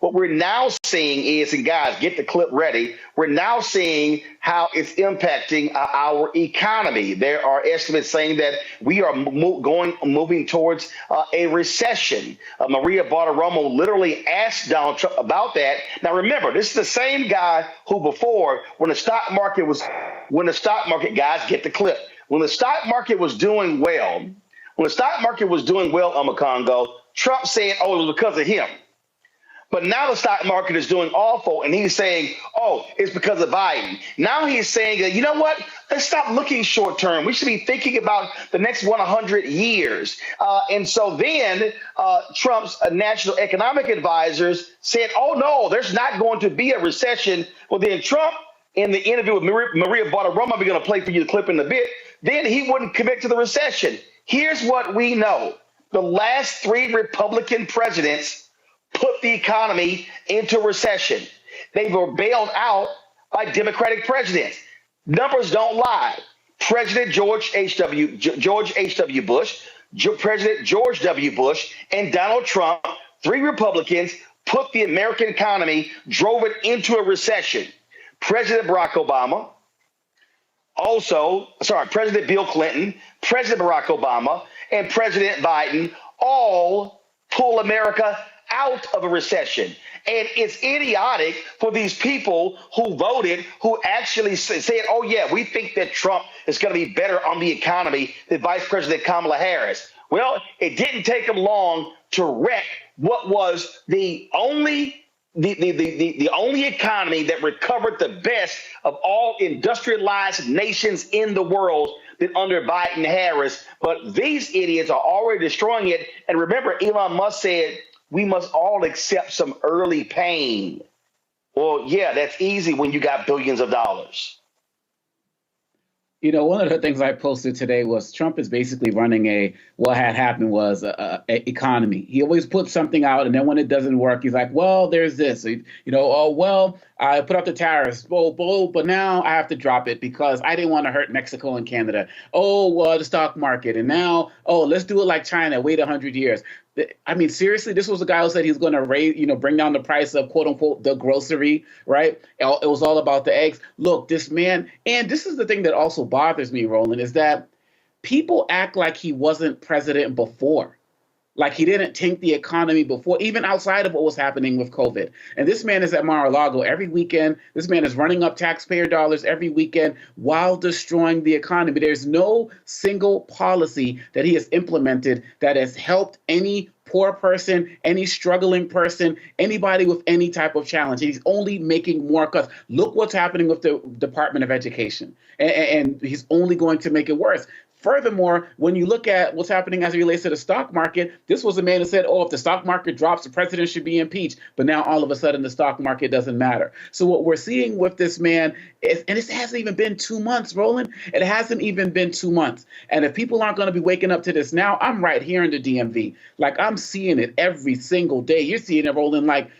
What we're now seeing is, and guys, get the clip ready, we're now seeing how it's impacting our economy. There are estimates saying that we are moving towards a recession. Maria Bartiromo literally asked Donald Trump about that. Now, remember, this is the same guy who before, when the stock market, guys, get the clip. When the stock market was doing well, Congo, Trump said, oh, it was because of him. But now the stock market is doing awful, and he's saying, oh, it's because of Biden. Now he's saying, you know what? Let's stop looking short term. We should be thinking about the next 100 years. And so then Trump's national economic advisors said, oh, no, there's not going to be a recession. Well, then Trump, in the interview with Maria Bartiromo, we're going to play for you the clip in a bit, then he wouldn't commit to the recession. Here's what we know. The last 3 Republican presidents put the economy into recession. They were bailed out by Democratic presidents. Numbers don't lie. President George H.W. Bush, President George W. Bush, and Donald Trump, 3 Republicans, put the American economy, drove it into a recession. President Barack Obama, President Bill Clinton, President Barack Obama, and President Biden all pull America out of a recession. And it's idiotic for these people who voted, who actually said, oh, yeah, we think that Trump is going to be better on the economy than Vice President Kamala Harris. Well, it didn't take them long to wreck what was the only economy that recovered the best of all industrialized nations in the world than under Biden Harris. But these idiots are already destroying it. And remember, Elon Musk said, we must all accept some early pain. Well, yeah, that's easy when you got billions of dollars. You know, one of the things I posted today was Trump is basically running what had happened was a economy. He always puts something out, and then when it doesn't work, he's like, well, there's this. Oh, well, I put up the tariffs, but now I have to drop it because I didn't want to hurt Mexico and Canada. Oh, well, the stock market. And now, let's do it like China, wait 100 years. I mean, seriously, this was a guy who said he's going to bring down the price of, quote unquote, the grocery, right? It was all about the eggs. Look, this man, and this is the thing that also bothers me, Roland, is that people act like he wasn't president before. Like he didn't tank the economy before, even outside of what was happening with COVID. And this man is at Mar-a-Lago every weekend. This man is running up taxpayer dollars every weekend while destroying the economy. There's no single policy that he has implemented that has helped any poor person, any struggling person, anybody with any type of challenge. He's only making more cuts. Look what's happening with the Department of Education. And he's only going to make it worse. Furthermore, when you look at what's happening as it relates to the stock market, this was a man who said, if the stock market drops, the president should be impeached. But now all of a sudden the stock market doesn't matter. So what we're seeing with this man is, and it hasn't even been 2 months, Roland. It hasn't even been 2 months. And if people aren't going to be waking up to this now, I'm right here in the DMV. Like I'm seeing it every single day. You're seeing it, Roland, like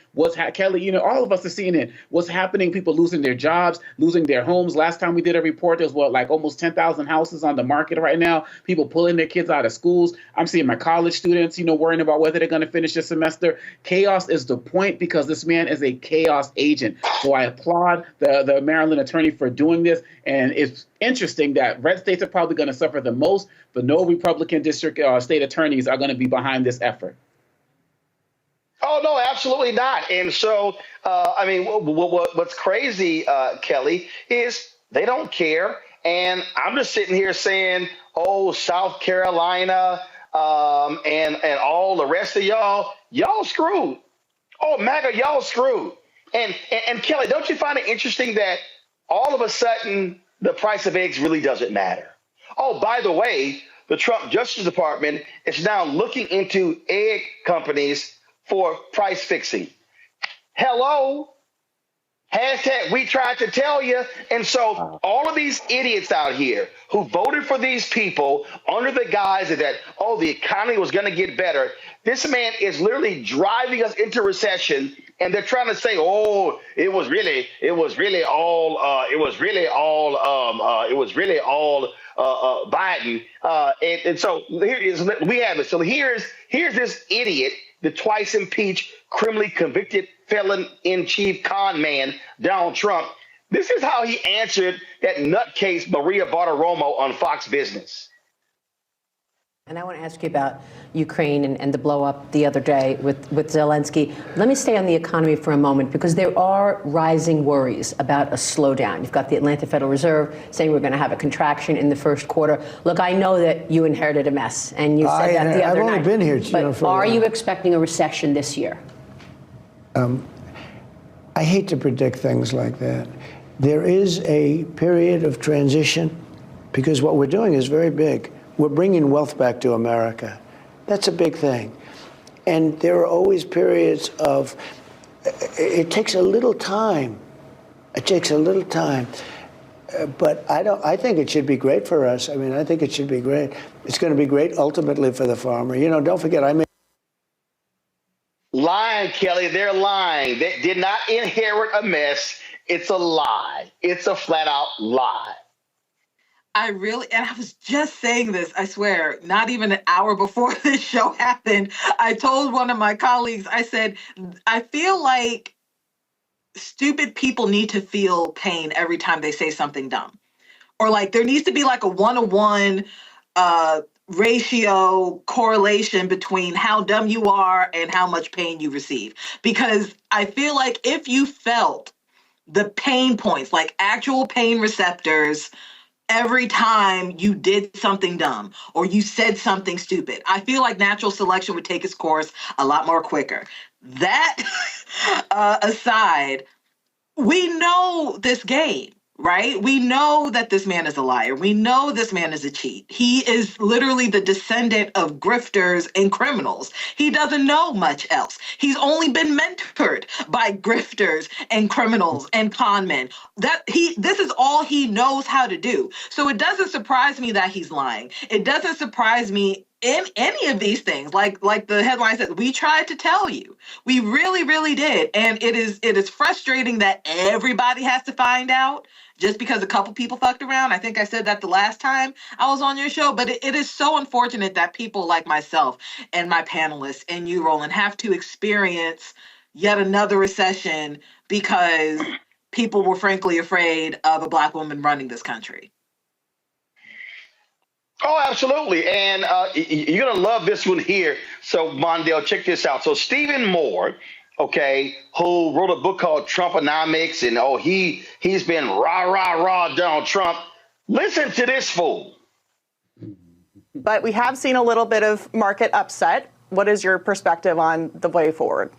Kelly, all of us are seeing it. What's happening? People losing their jobs, losing their homes. Last time we did a report, there was almost 10,000 houses on the market right now. People pulling their kids out of schools. I'm seeing my college students, worrying about whether they're going to finish this semester. Chaos is the point because this man is a chaos agent. So I applaud the Maryland attorney for doing this. And it's interesting that red states are probably going to suffer the most, but no Republican district state attorneys are going to be behind this effort. Oh, no, absolutely not. And so, what's crazy, Kelly, is they don't care. And I'm just sitting here saying, South Carolina and all the rest of y'all screwed. Oh, MAGA, y'all screwed. And Kelly, don't you find it interesting that all of a sudden the price of eggs really doesn't matter? Oh, by the way, the Trump Justice Department is now looking into egg companies for price fixing. Hello? Hashtag we tried to tell you. And so all of these idiots out here who voted for these people under the guise of that, the economy was going to get better. This man is literally driving us into recession. And they're trying to say, it was really all Biden. And so we have it. So here's this idiot, the twice impeached, criminally convicted felon-in-chief con man, Donald Trump. This is how he answered that nutcase Maria Bartiromo on Fox Business. And I want to ask you about Ukraine and the blow up the other day with Zelensky. Let me stay on the economy for a moment, because there are rising worries about a slowdown. You've got the Atlanta Federal Reserve saying we're going to have a contraction in the first quarter. Look, I know that you inherited a mess, and you said that the other night. I've only been here, but are you expecting a recession this year? I hate to predict things like that. There is a period of transition, because what we're doing is very big. We're bringing wealth back to America. That's a big thing. And there are always periods of, it takes a little time. It takes a little time. But I think it should be great for us. I mean, I think it should be great. It's going to be great ultimately for the farmer. You know, don't forget, Lying, Kelly. They're lying. They did not inherit a mess. It's a lie. It's a flat out lie. And I was just saying this, I swear, not even an hour before this show happened. I told one of my colleagues, I said, I feel like stupid people need to feel pain every time they say something dumb. Or like there needs to be like a 1-to-1 ratio correlation between how dumb you are and how much pain you receive. Because I feel like if you felt the pain points, like actual pain receptors, every time you did something dumb or you said something stupid, I feel like natural selection would take its course a lot more quicker. That aside, we know this game, right? We know that this man is a liar. We know this man is a cheat. He is literally the descendant of grifters and criminals. He doesn't know much else. He's only been mentored by grifters and criminals and con men. This is all he knows how to do. So it doesn't surprise me that he's lying. It doesn't surprise me in any of these things, like the headline says, we tried to tell you. We really, really did. And it is frustrating that everybody has to find out just because a couple people fucked around. I think I said that the last time I was on your show, but it is so unfortunate that people like myself and my panelists and you, Roland, have to experience yet another recession because people were frankly afraid of a Black woman running this country. Oh, absolutely. And you're going to love this one here. So, Mondale, check this out. So, Stephen Moore, okay, who wrote a book called Trumponomics, and he's been rah, Donald Trump. Listen to this fool. But we have seen a little bit of market upset. What is your perspective on the way forward?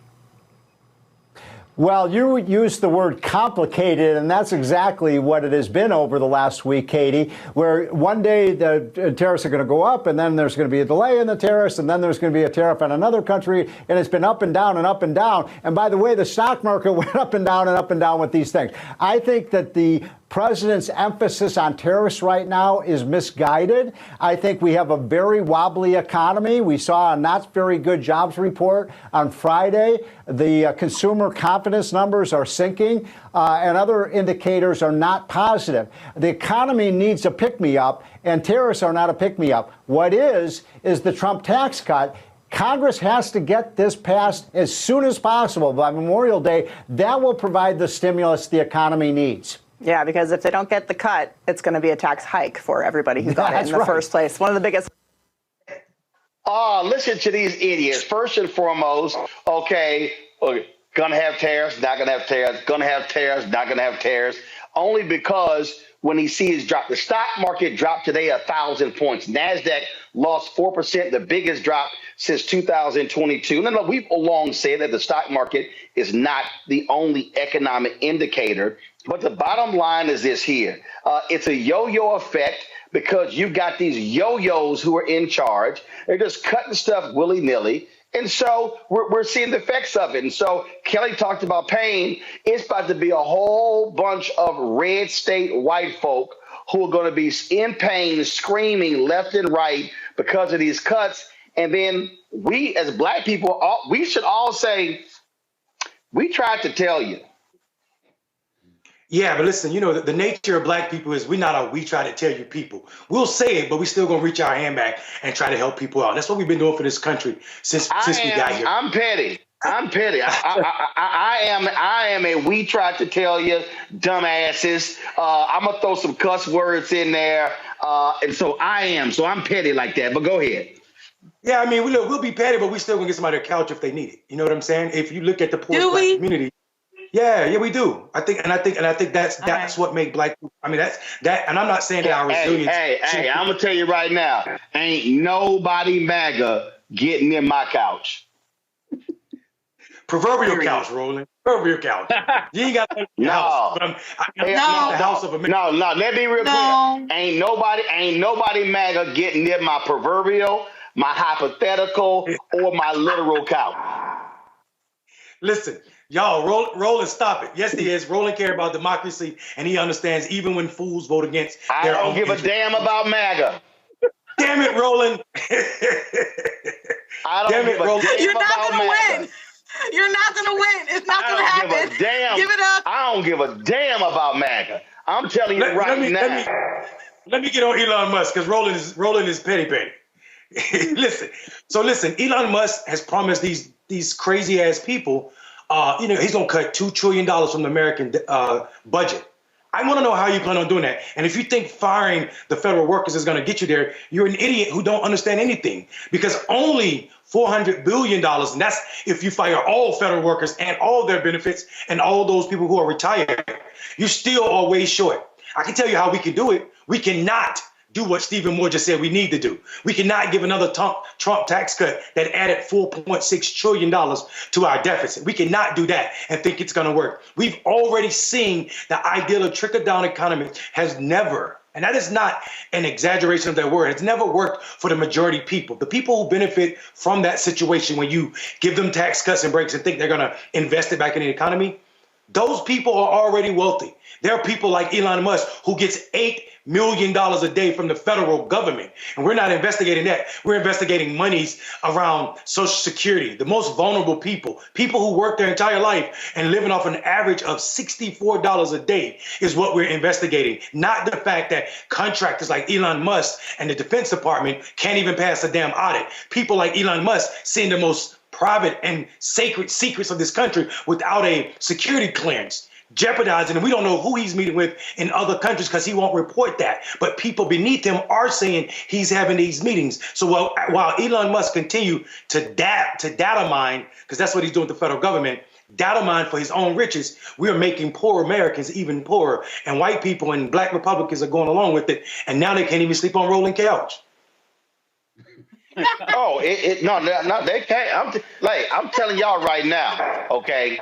Well, you used the word complicated, and that's exactly what it has been over the last week, Katie, where one day the tariffs are going to go up, and then there's going to be a delay in the tariffs, and then there's going to be a tariff on another country, and it's been up and down and up and down. And by the way, the stock market went up and down with these things. I think that the president's emphasis on tariffs right now is misguided. I think we have a very wobbly economy. We saw a not very good jobs report on Friday. The consumer confidence numbers are sinking, and other indicators are not positive. The economy needs a pick-me-up, and tariffs are not a pick-me-up. What is the Trump tax cut. Congress has to get this passed as soon as possible by Memorial Day. That will provide the stimulus the economy needs. Yeah, because if they don't get the cut, it's going to be a tax hike for everybody who got it in the first place. One of the biggest. Listen to these idiots. First and foremost, okay, gonna have tariffs, not gonna have tariffs, gonna have tariffs, not gonna have tariffs, only because when he sees drop, the stock market dropped today 1,000 points. NASDAQ lost 4%, the biggest drop since 2022. No, we've long said that the stock market is not the only economic indicator. But the bottom line is this here. It's a yo-yo effect because you've got these yo-yos who are in charge. They're just cutting stuff willy-nilly. And so we're seeing the effects of it. And so Kelly talked about pain. It's about to be a whole bunch of red state white folk who are going to be in pain, screaming left and right because of these cuts. And then we as Black people, we should all say, we tried to tell you. Yeah, but listen, you know, the nature of Black people is we try to tell you people. We'll say it, but we still gonna reach our hand back and try to help people out. That's what we've been doing for this country since we got here. I'm petty. I'm petty. I am a we tried to tell you dumbasses. I'm gonna throw some cuss words in there, and so I am. So I'm petty like that. But go ahead. Yeah, I mean, we'll be petty, but we still gonna get somebody a couch if they need it. You know what I'm saying? If you look at the poor Do black we? community, yeah, we do. I think that's right. what make black. I mean, that's that, and I'm not saying that our resilience. Hey, I'm gonna tell you right now, ain't nobody MAGA getting in my couch. Proverbial couch, Roland. Proverbial couch. You ain't got the house. But I'm the house of America. No. Let me be real clear. Ain't nobody MAGA getting near my proverbial, my hypothetical, or my literal couch. Listen, y'all, Roland, stop it. Yes, he is. Roland cares about democracy, and he understands even when fools vote against I their own don't give a damn about MAGA. Damn it, Roland. I don't give a damn You're not about gonna MAGA. win. You're not gonna win. It's not gonna happen. Give a damn. Give it up. I don't give a damn about MAGA. I'm telling you Let me get on Elon Musk because Roland is petty. listen, Elon Musk has promised these crazy ass people, he's gonna cut $2 trillion from the American budget. I want to know how you plan on doing that. And if you think firing the federal workers is going to get you there, you're an idiot who don't understand anything. Because only $400 billion, and that's if you fire all federal workers and all their benefits and all those people who are retired, you still are way short. I can tell you how we can do it. We cannot do what Stephen Moore just said we need to do. We cannot give another Trump tax cut that added $4.6 trillion to our deficit. We cannot do that and think it's going to work. We've already seen the ideal of trickle-down economy has never, and that is not an exaggeration of that word, it's never worked for the majority people. The people who benefit from that situation when you give them tax cuts and breaks and think they're going to invest it back in the economy, those people are already wealthy. There are people like Elon Musk who gets $8 million a day from the federal government. And we're not investigating that. We're investigating monies around Social Security, the most vulnerable people who work their entire life and living off an average of $64 a day is what we're investigating. Not the fact that contractors like Elon Musk and the Defense Department can't even pass a damn audit. People like Elon Musk seeing the most private and sacred secrets of this country without a security clearance, jeopardizing, and we don't know who he's meeting with in other countries because he won't report that. But people beneath him are saying he's having these meetings. So while Elon Musk continue to data mine, because that's what he's doing with the federal government, data mine for his own riches, we're making poor Americans even poorer. And white people and black Republicans are going along with it. And now they can't even sleep on rolling couch. No, they can't. I'm telling y'all right now, okay.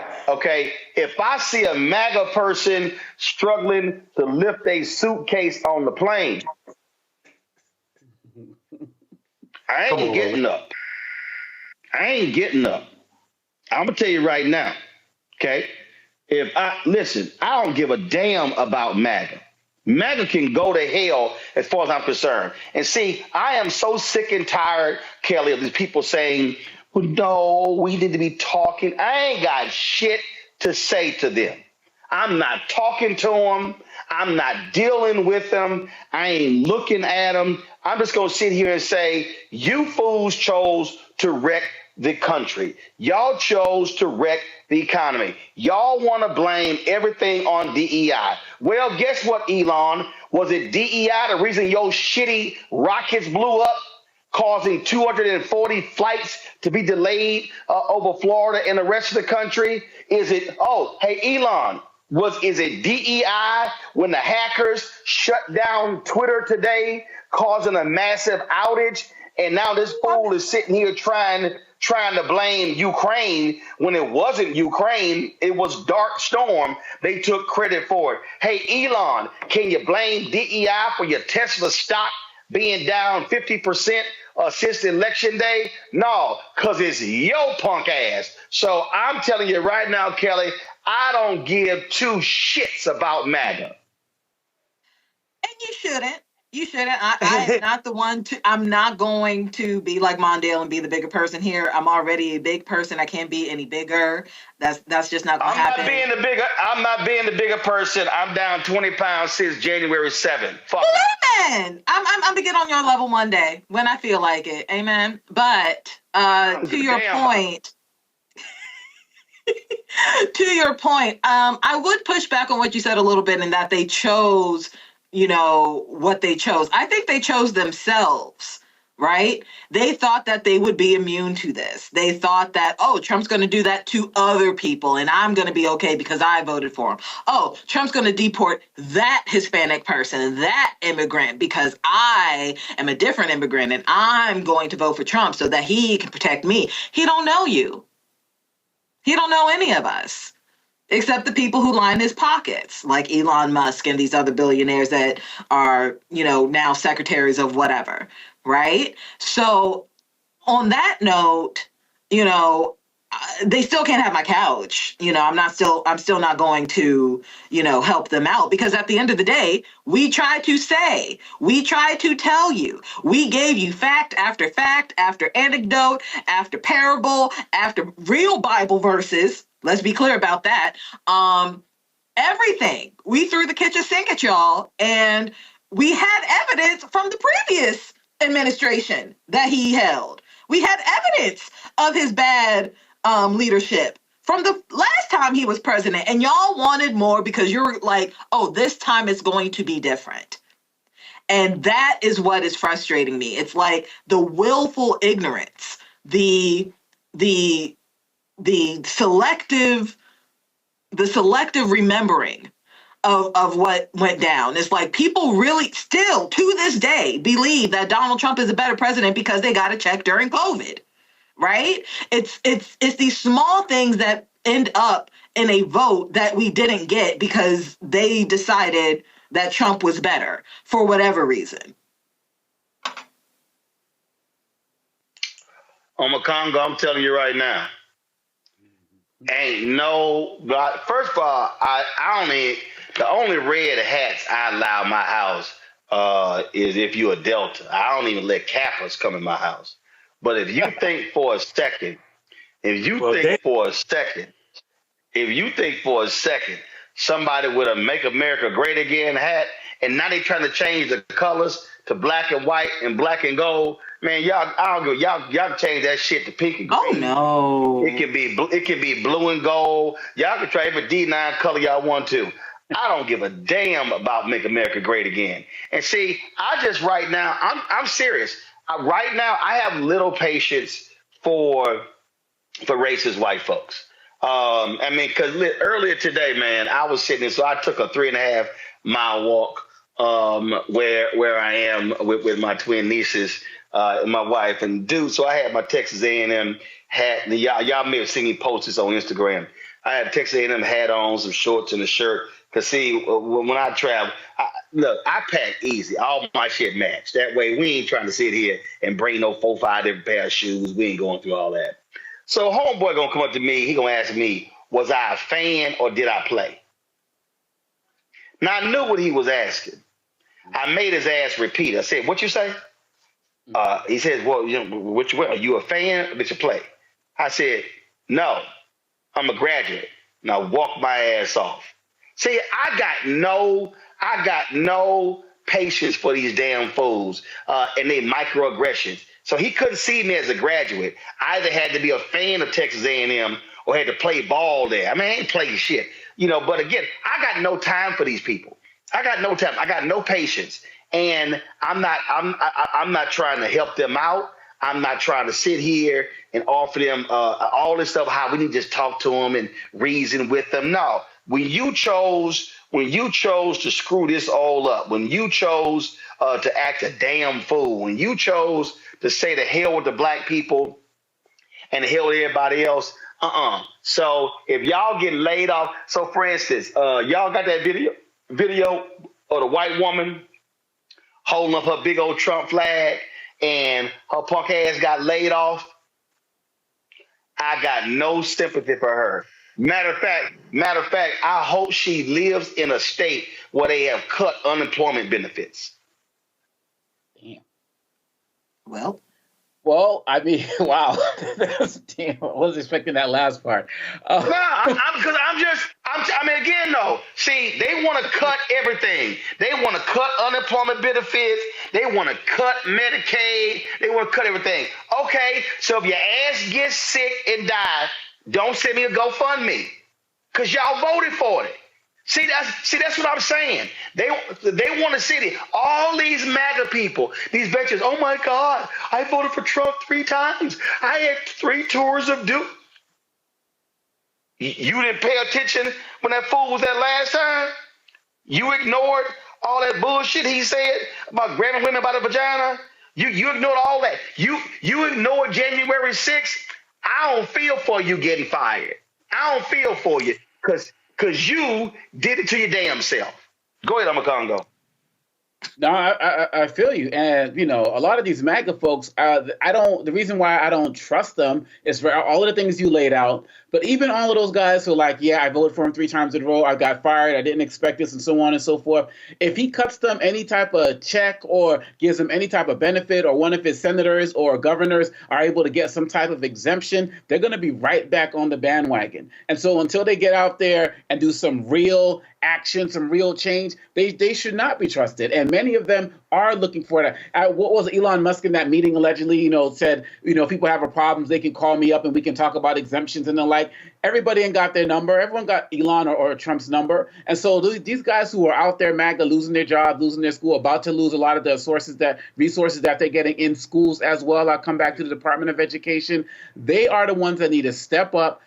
If I see a MAGA person struggling to lift a suitcase on the plane, I ain't getting up. I'm gonna tell you right now, okay. I don't give a damn about MAGA. MAGA can go to hell as far as I'm concerned. And see, I am so sick and tired, Kelly, of these people saying, well, no, we need to be talking. I ain't got shit to say to them. I'm not talking to them. I'm not dealing with them. I ain't looking at them. I'm just going to sit here and say, you fools chose to wreck the country. Y'all chose to wreck the economy. Y'all want to blame everything on DEI. Well, guess what, Elon? Was it DEI the reason your shitty rockets blew up, causing 240 flights to be delayed over Florida and the rest of the country? Is it, hey, Elon, is it DEI when the hackers shut down Twitter today, causing a massive outage? And now this fool is sitting here trying to blame Ukraine when it wasn't Ukraine. It was Dark Storm. They took credit for it. Hey, Elon, can you blame DEI for your Tesla stock being down 50% since election day? No, because it's your punk ass. So I'm telling you right now, Kelly, I don't give two shits about MAGA. And you shouldn't. You shouldn't. I'm not the one to. I'm not going to be like Mondale and be the bigger person here. I'm already a big person. I can't be any bigger. That's just not going to happen. I'm not being the bigger person. I'm down 20 pounds since January 7th. Fuck. Amen. I'm gonna get on your level one day when I feel like it. Amen. But to your point, To your point, I would push back on what you said a little bit in that they chose, what they chose. I think they chose themselves, right? They thought that they would be immune to this. They thought that, oh, Trump's going to do that to other people and I'm going to be okay because I voted for him. Oh, Trump's going to deport that Hispanic person, that immigrant because I am a different immigrant and I'm going to vote for Trump so that he can protect me. He don't know you. He don't know any of us, except the people who line his pockets, like Elon Musk and these other billionaires that are, now secretaries of whatever, right? So on that note, they still can't have my couch. I'm still not going to, help them out because at the end of the day, we tried to tell you, we gave you fact after anecdote, after parable, after real Bible verses. Let's be clear about that. Everything. We threw the kitchen sink at y'all and we had evidence from the previous administration that he held. We had evidence of his bad leadership from the last time he was president, and y'all wanted more because you're like, oh, this time it's going to be different. And that is what is frustrating me. It's like the willful ignorance, the selective remembering of what went down. It's like people really still to this day believe that Donald Trump is a better president because they got a check during COVID. Right? It's these small things that end up in a vote that we didn't get because they decided that Trump was better for whatever reason. On Congo, I'm telling you right now, ain't no God. First of all, the only red hats I allow in my house is if you're a Delta. I don't even let Kappas come in my house. But if you think for a second, somebody with a Make America Great Again hat, and now they trying to change the colors to black and white and black and gold, man, y'all change that shit to pink and green. Oh no. It can be blue and gold. Y'all can try every D9 color y'all want to. I don't give a damn about Make America Great Again. And see, right now, I'm serious. Right now, I have little patience for racist white folks. Because earlier today, man, I was sitting there, so I took a 3.5 mile walk where I am with my twin nieces and my wife and dude. So I had my Texas A&M hat. And y'all may have seen me post this on Instagram. I had a Texas A&M hat on, some shorts and a shirt. Because see, when I travel, I pack easy. All my shit match. That way, we ain't trying to sit here and bring no 4-5 different pair of shoes. We ain't going through all that. So homeboy gonna come up to me. He gonna ask me, was I a fan or did I play? Now, I knew what he was asking. I made his ass repeat. I said, what you say? He says, well, which way? Are you a fan or did you play? I said, no, I'm a graduate. Now walk my ass off. See, I got no patience for these damn fools and their microaggressions. So he couldn't see me as a graduate. I either had to be a fan of Texas A&M or had to play ball there. I mean, I ain't playing shit, But again, I got no time for these people. I got no time. I got no patience, and I'm not trying to help them out. I'm not trying to sit here and offer them all this stuff. How we need to just talk to them and reason with them. No. When you chose to screw this all up, when you chose to act a damn fool, when you chose to say the hell with the black people and the hell with everybody else, So if y'all get laid off, so for instance, y'all got that video of the white woman holding up her big old Trump flag and her punk ass got laid off. I got no sympathy for her. Matter of fact, I hope she lives in a state where they have cut unemployment benefits. Damn. Well, I mean, wow. Damn, I wasn't expecting that last part. Again, though, see, they want to cut everything. They want to cut unemployment benefits. They want to cut Medicaid. They want to cut everything. Okay, so if your ass gets sick and die, Don't send me a GoFundMe because y'all voted for it. See, that's what I'm saying. They want to see it. All these MAGA people, these bitches, oh my God, I voted for Trump 3 times. I had 3 tours of duty. You didn't pay attention when that fool was there last time? You ignored all that bullshit he said about grabbing women by the vagina? You ignored all that. You ignored January 6th. I don't feel for you getting fired. I don't feel for you because you did it to your damn self. Go ahead, I'm a Congo. No, I feel you. And, you know, a lot of these MAGA folks, the reason why I don't trust them is for all of the things you laid out. But even all of those guys who are like, yeah, I voted for him 3 times in a row, I got fired, I didn't expect this, and so on and so forth. If he cuts them any type of check or gives them any type of benefit, or one of his senators or governors are able to get some type of exemption, they're going to be right back on the bandwagon. And so until they get out there and do some real action, some real change, they should not be trusted. And many of them are looking for that. What was Elon Musk in that meeting allegedly, said, if people have a problem, they can call me up and we can talk about exemptions and the like. Everybody ain't got their number. Everyone got Elon or Trump's number. And so these guys who are out there, MAGA, losing their job, losing their school, about to lose a lot of the resources that they're getting in schools as well. I'll come back to the Department of Education. They are the ones that need to step up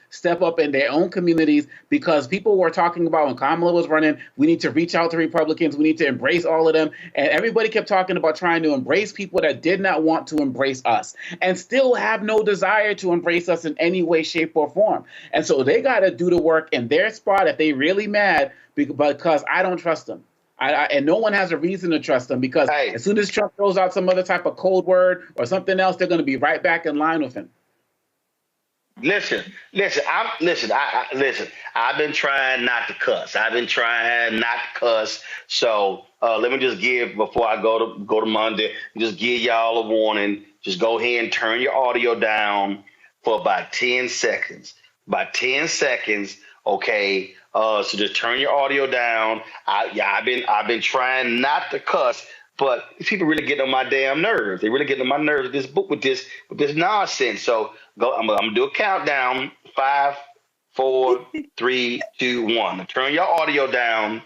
in their own communities, because people were talking about when Kamala was running, we need to reach out to Republicans. We need to embrace all of them. And everybody kept talking about trying to embrace people that did not want to embrace us and still have no desire to embrace us in any way, shape, or form. And so they got to do the work in their spot if they really mad, because I don't trust them. And no one has a reason to trust them, because as soon as Trump throws out some other type of code word or something else, they're going to be right back in line with him. Listen. I've been trying not to cuss. So let me just give, before I go to Monday, just give y'all a warning. Just go ahead and turn your audio down for about 10 seconds. Okay. So just turn your audio down. I've been trying not to cuss, but people really getting on my damn nerves. They really getting on my nerves with this book, with this nonsense. So I'm gonna do a countdown. 5, 4, 3, 2, 1. Turn your audio down.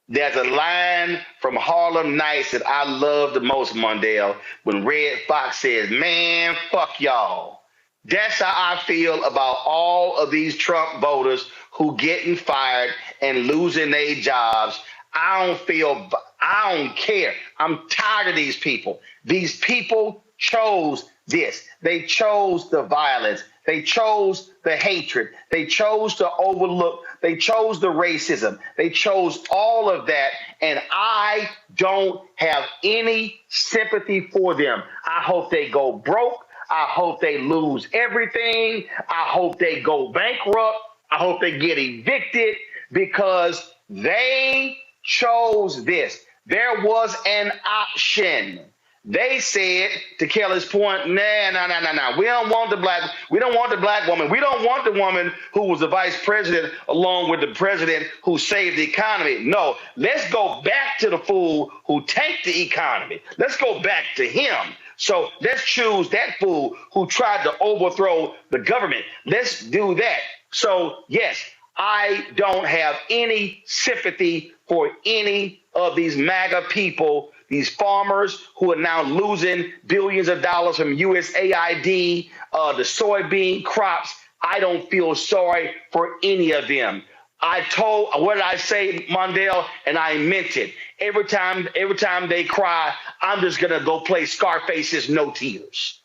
There's a line from Harlem Nights that I love the most, Mondale, when Red Fox says, "Man, fuck y'all." That's how I feel about all of these Trump voters who getting fired and losing their jobs. I don't care. I'm tired of these people. These people chose this. They chose the violence. They chose the hatred. They chose to overlook. They chose the racism. They chose all of that. And I don't have any sympathy for them. I hope they go broke. I hope they lose everything. I hope they go bankrupt. I hope they get evicted, because they chose this. There was an option. They said, to Kelly's point, nah. We don't want the black woman. We don't want the woman who was the vice president along with the president who saved the economy. No, let's go back to the fool who tanked the economy. Let's go back to him. So let's choose that fool who tried to overthrow the government. Let's do that. So yes, I don't have any sympathy for any of these MAGA people, these farmers who are now losing billions of dollars from USAID, the soybean crops. I don't feel sorry for any of them. What did I say, Mondale? And I meant it. Every time they cry, I'm just going to go play Scarface's No Tears.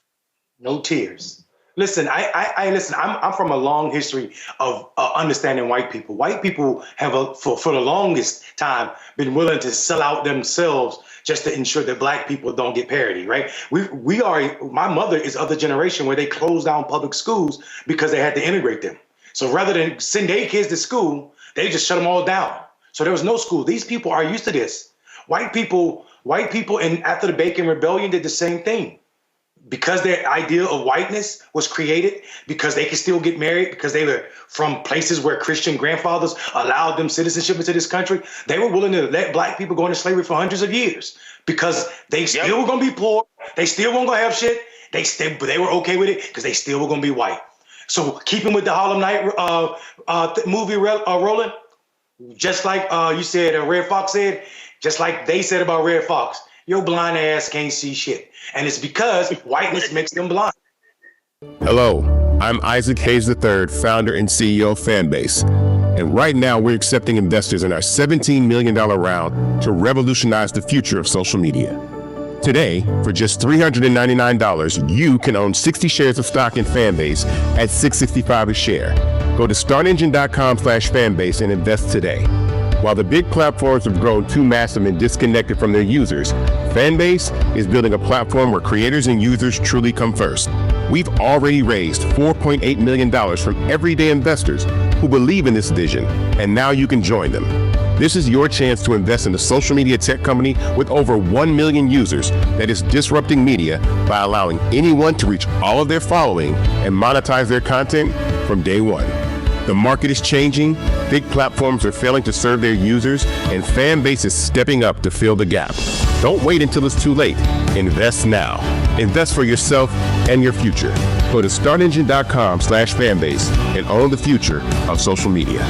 No tears. Listen, I'm from a long history of understanding white people. White people have, for the longest time, been willing to sell out themselves just to ensure that black people don't get parity, right? My mother is of the generation where they closed down public schools because they had to integrate them. So rather than send their kids to school, they just shut them all down. So there was no school. These people are used to this. White people, and after the Bacon Rebellion did the same thing. Because their idea of whiteness was created, because they could still get married, because they were from places where Christian grandfathers allowed them citizenship into this country, they were willing to let black people go into slavery for hundreds of years, because they still were going to be poor. They still weren't going to have shit. They were okay with it because they still were going to be white. So keeping with the Harlem Night movie, Roland, just like you said, Red Fox said, just like they said about Red Fox, your blind ass can't see shit. And it's because whiteness makes them blind. Hello, I'm Isaac Hayes III, founder and CEO of Fanbase. And right now we're accepting investors in our $17 million round to revolutionize the future of social media. Today, for just $399, you can own 60 shares of stock in Fanbase at $665 a share. Go to startengine.com/fanbase and invest today. While the big platforms have grown too massive and disconnected from their users, Fanbase is building a platform where creators and users truly come first. We've already raised $4.8 million from everyday investors who believe in this vision, and now you can join them. This is your chance to invest in a social media tech company with over 1 million users that is disrupting media by allowing anyone to reach all of their following and monetize their content from day one. The market is changing, big platforms are failing to serve their users, and Fanbase is stepping up to fill the gap. Don't wait until it's too late. Invest now. Invest for yourself and your future. Go to startengine.com/fanbase and own the future of social media.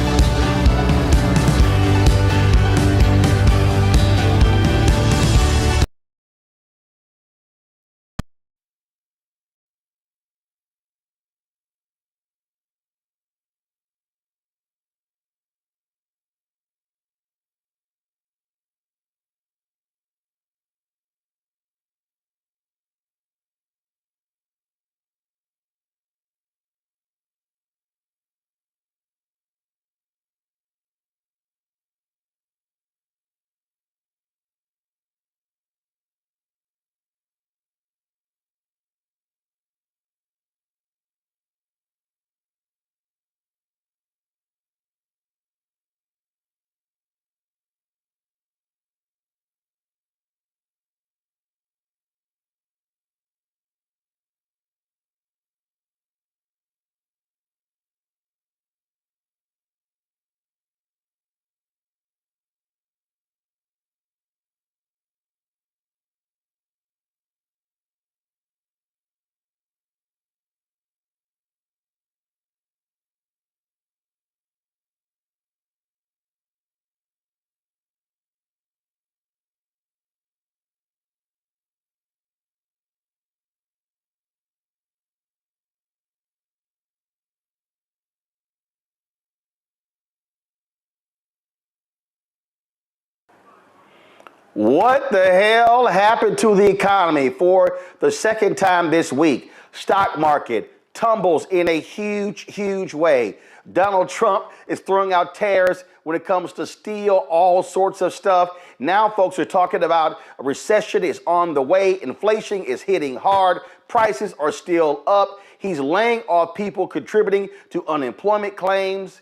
What the hell happened to the economy for the second time this week? Stock market tumbles in a huge way. Donald Trump is throwing out tariffs when it comes to steel, all sorts of stuff. Now folks are talking about a recession is on the way. Inflation is hitting hard. Prices are still up. He's laying off people contributing to unemployment claims.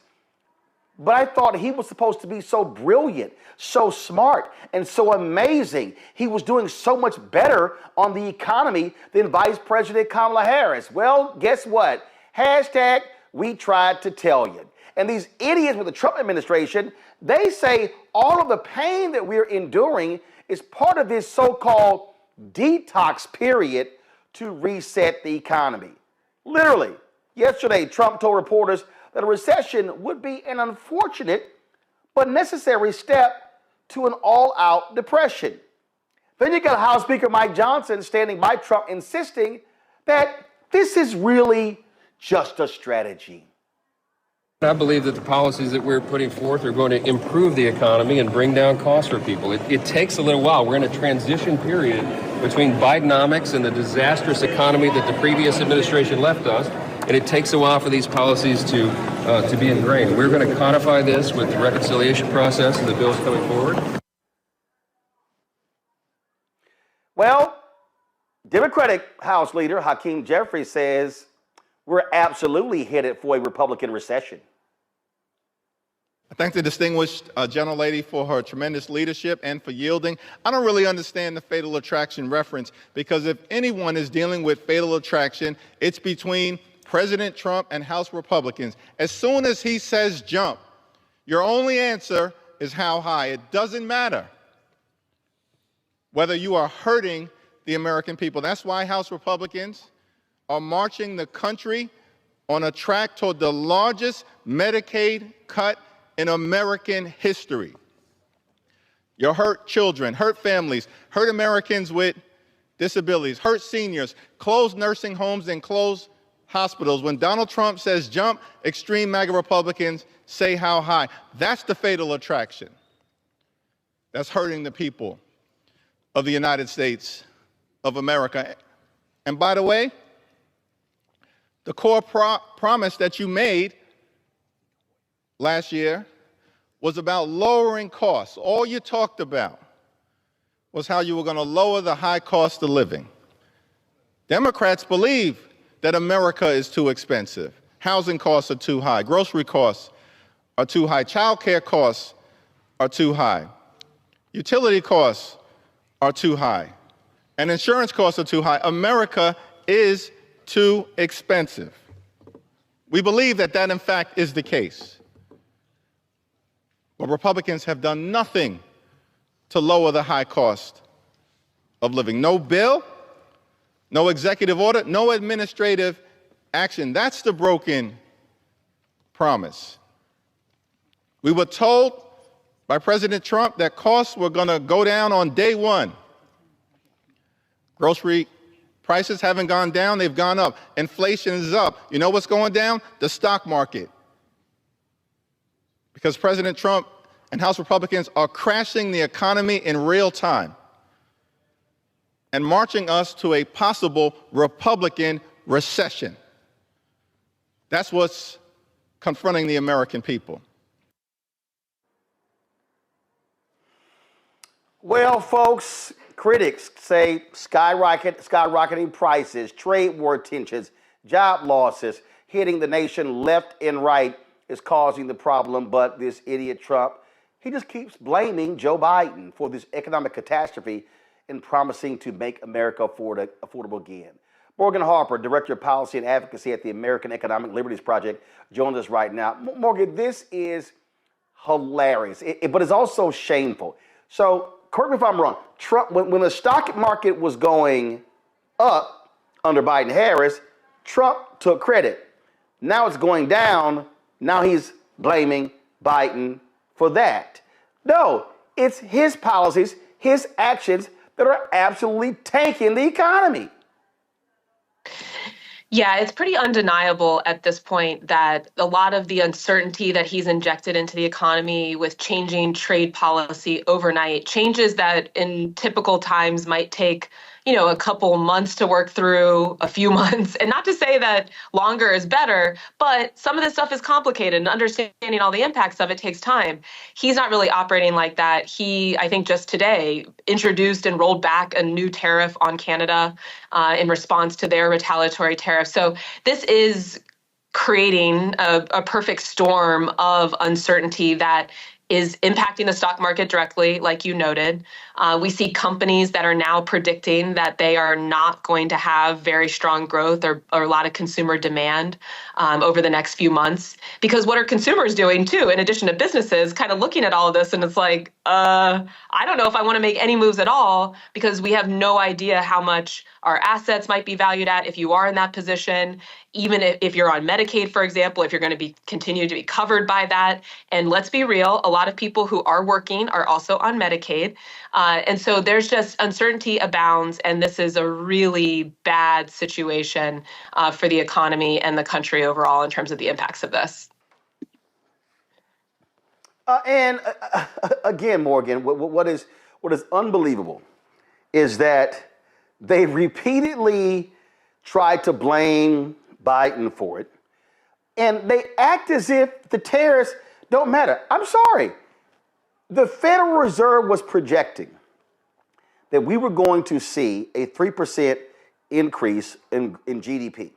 But I thought he was supposed to be so brilliant, so smart, and so amazing. He was doing so much better on the economy than Vice President Kamala Harris. Well, guess what? Hashtag we tried to tell you. And these idiots with the Trump administration, they say all of the pain that we're enduring is part of this so-called detox period to reset the economy. Literally, yesterday, Trump told reporters that a recession would be an unfortunate but necessary step to an all-out depression. Then you got House Speaker Mike Johnson standing by Trump insisting that this is really just a strategy. I believe that the policies that we're putting forth are going to improve the economy and bring down costs for people. It takes a little while. We're in a transition period between Bidenomics and the disastrous economy that the previous administration left us. And it takes a while for these policies to be ingrained. We're going to codify this with the reconciliation process and the bills coming forward. Well, Democratic House Leader Hakeem Jeffries says we're absolutely headed for a Republican recession. I thank the distinguished gentlelady for her tremendous leadership and for yielding. I don't really understand the fatal attraction reference, because if anyone is dealing with fatal attraction, it's between President Trump and House Republicans. As soon as he says jump, your only answer is how high. It doesn't matter whether you are hurting the American people. That's why House Republicans are marching the country on a track toward the largest Medicaid cut in American history. You hurt children, hurt families, hurt Americans with disabilities, hurt seniors, close nursing homes and close hospitals. When Donald Trump says jump, extreme MAGA Republicans say how high. That's the fatal attraction. That's hurting the people of the United States of America. And by the way, the core promise that you made last year was about lowering costs. All you talked about was how you were going to lower the high cost of living. Democrats believe that America is too expensive. Housing costs are too high. Grocery costs are too high. Child care costs are too high. Utility costs are too high. And insurance costs are too high. America is too expensive. We believe that that, in fact, is the case. But Republicans have done nothing to lower the high cost of living. No bill, no executive order, no administrative action. That's the broken promise. We were told by President Trump that costs were going to go down on day one. Grocery prices haven't gone down, they've gone up. Inflation is up. You know what's going down? The stock market. Because President Trump and House Republicans are crashing the economy in real time and marching us to a possible Republican recession. That's what's confronting the American people. Well, folks, critics say skyrocketing prices, trade war tensions, job losses hitting the nation left and right is causing the problem. But this idiot Trump, he just keeps blaming Joe Biden for this economic catastrophe and promising to make America affordable again. Morgan Harper, Director of Policy and Advocacy at the American Economic Liberties Project, joins us right now. Morgan, this is hilarious, but it's also shameful. So, correct me if I'm wrong, Trump, when the stock market was going up under Biden-Harris, Trump took credit. Now it's going down. Now he's blaming Biden for that. No, it's his policies, his actions that are absolutely tanking the economy. Yeah, it's pretty undeniable at this point that a lot of the uncertainty that he's injected into the economy with changing trade policy overnight, changes that in typical times might take, a couple months to work through, a few months. And not to say that longer is better, but some of this stuff is complicated and understanding all the impacts of it takes time. He's not really operating like that. He, I think just today, introduced and rolled back a new tariff on Canada in response to their retaliatory tariff. So this is creating a perfect storm of uncertainty that is impacting the stock market directly, like you noted. We see companies that are now predicting that they are not going to have very strong growth or a lot of consumer demand over the next few months. Because what are consumers doing too, in addition to businesses, kind of looking at all of this and it's like, I don't know if I want to make any moves at all because we have no idea how much our assets might be valued at if you are in that position. Even if you're on Medicaid, for example, if you're going to continue to be covered by that. And let's be real, a lot of people who are working are also on Medicaid. And so there's just uncertainty abounds. And this is a really bad situation for the economy and the country overall in terms of the impacts of this. Again, Morgan, what is unbelievable is that they repeatedly tried to blame Biden for it, and they act as if the tariffs don't matter. I'm sorry. The Federal Reserve was projecting that we were going to see a 3% increase in GDP.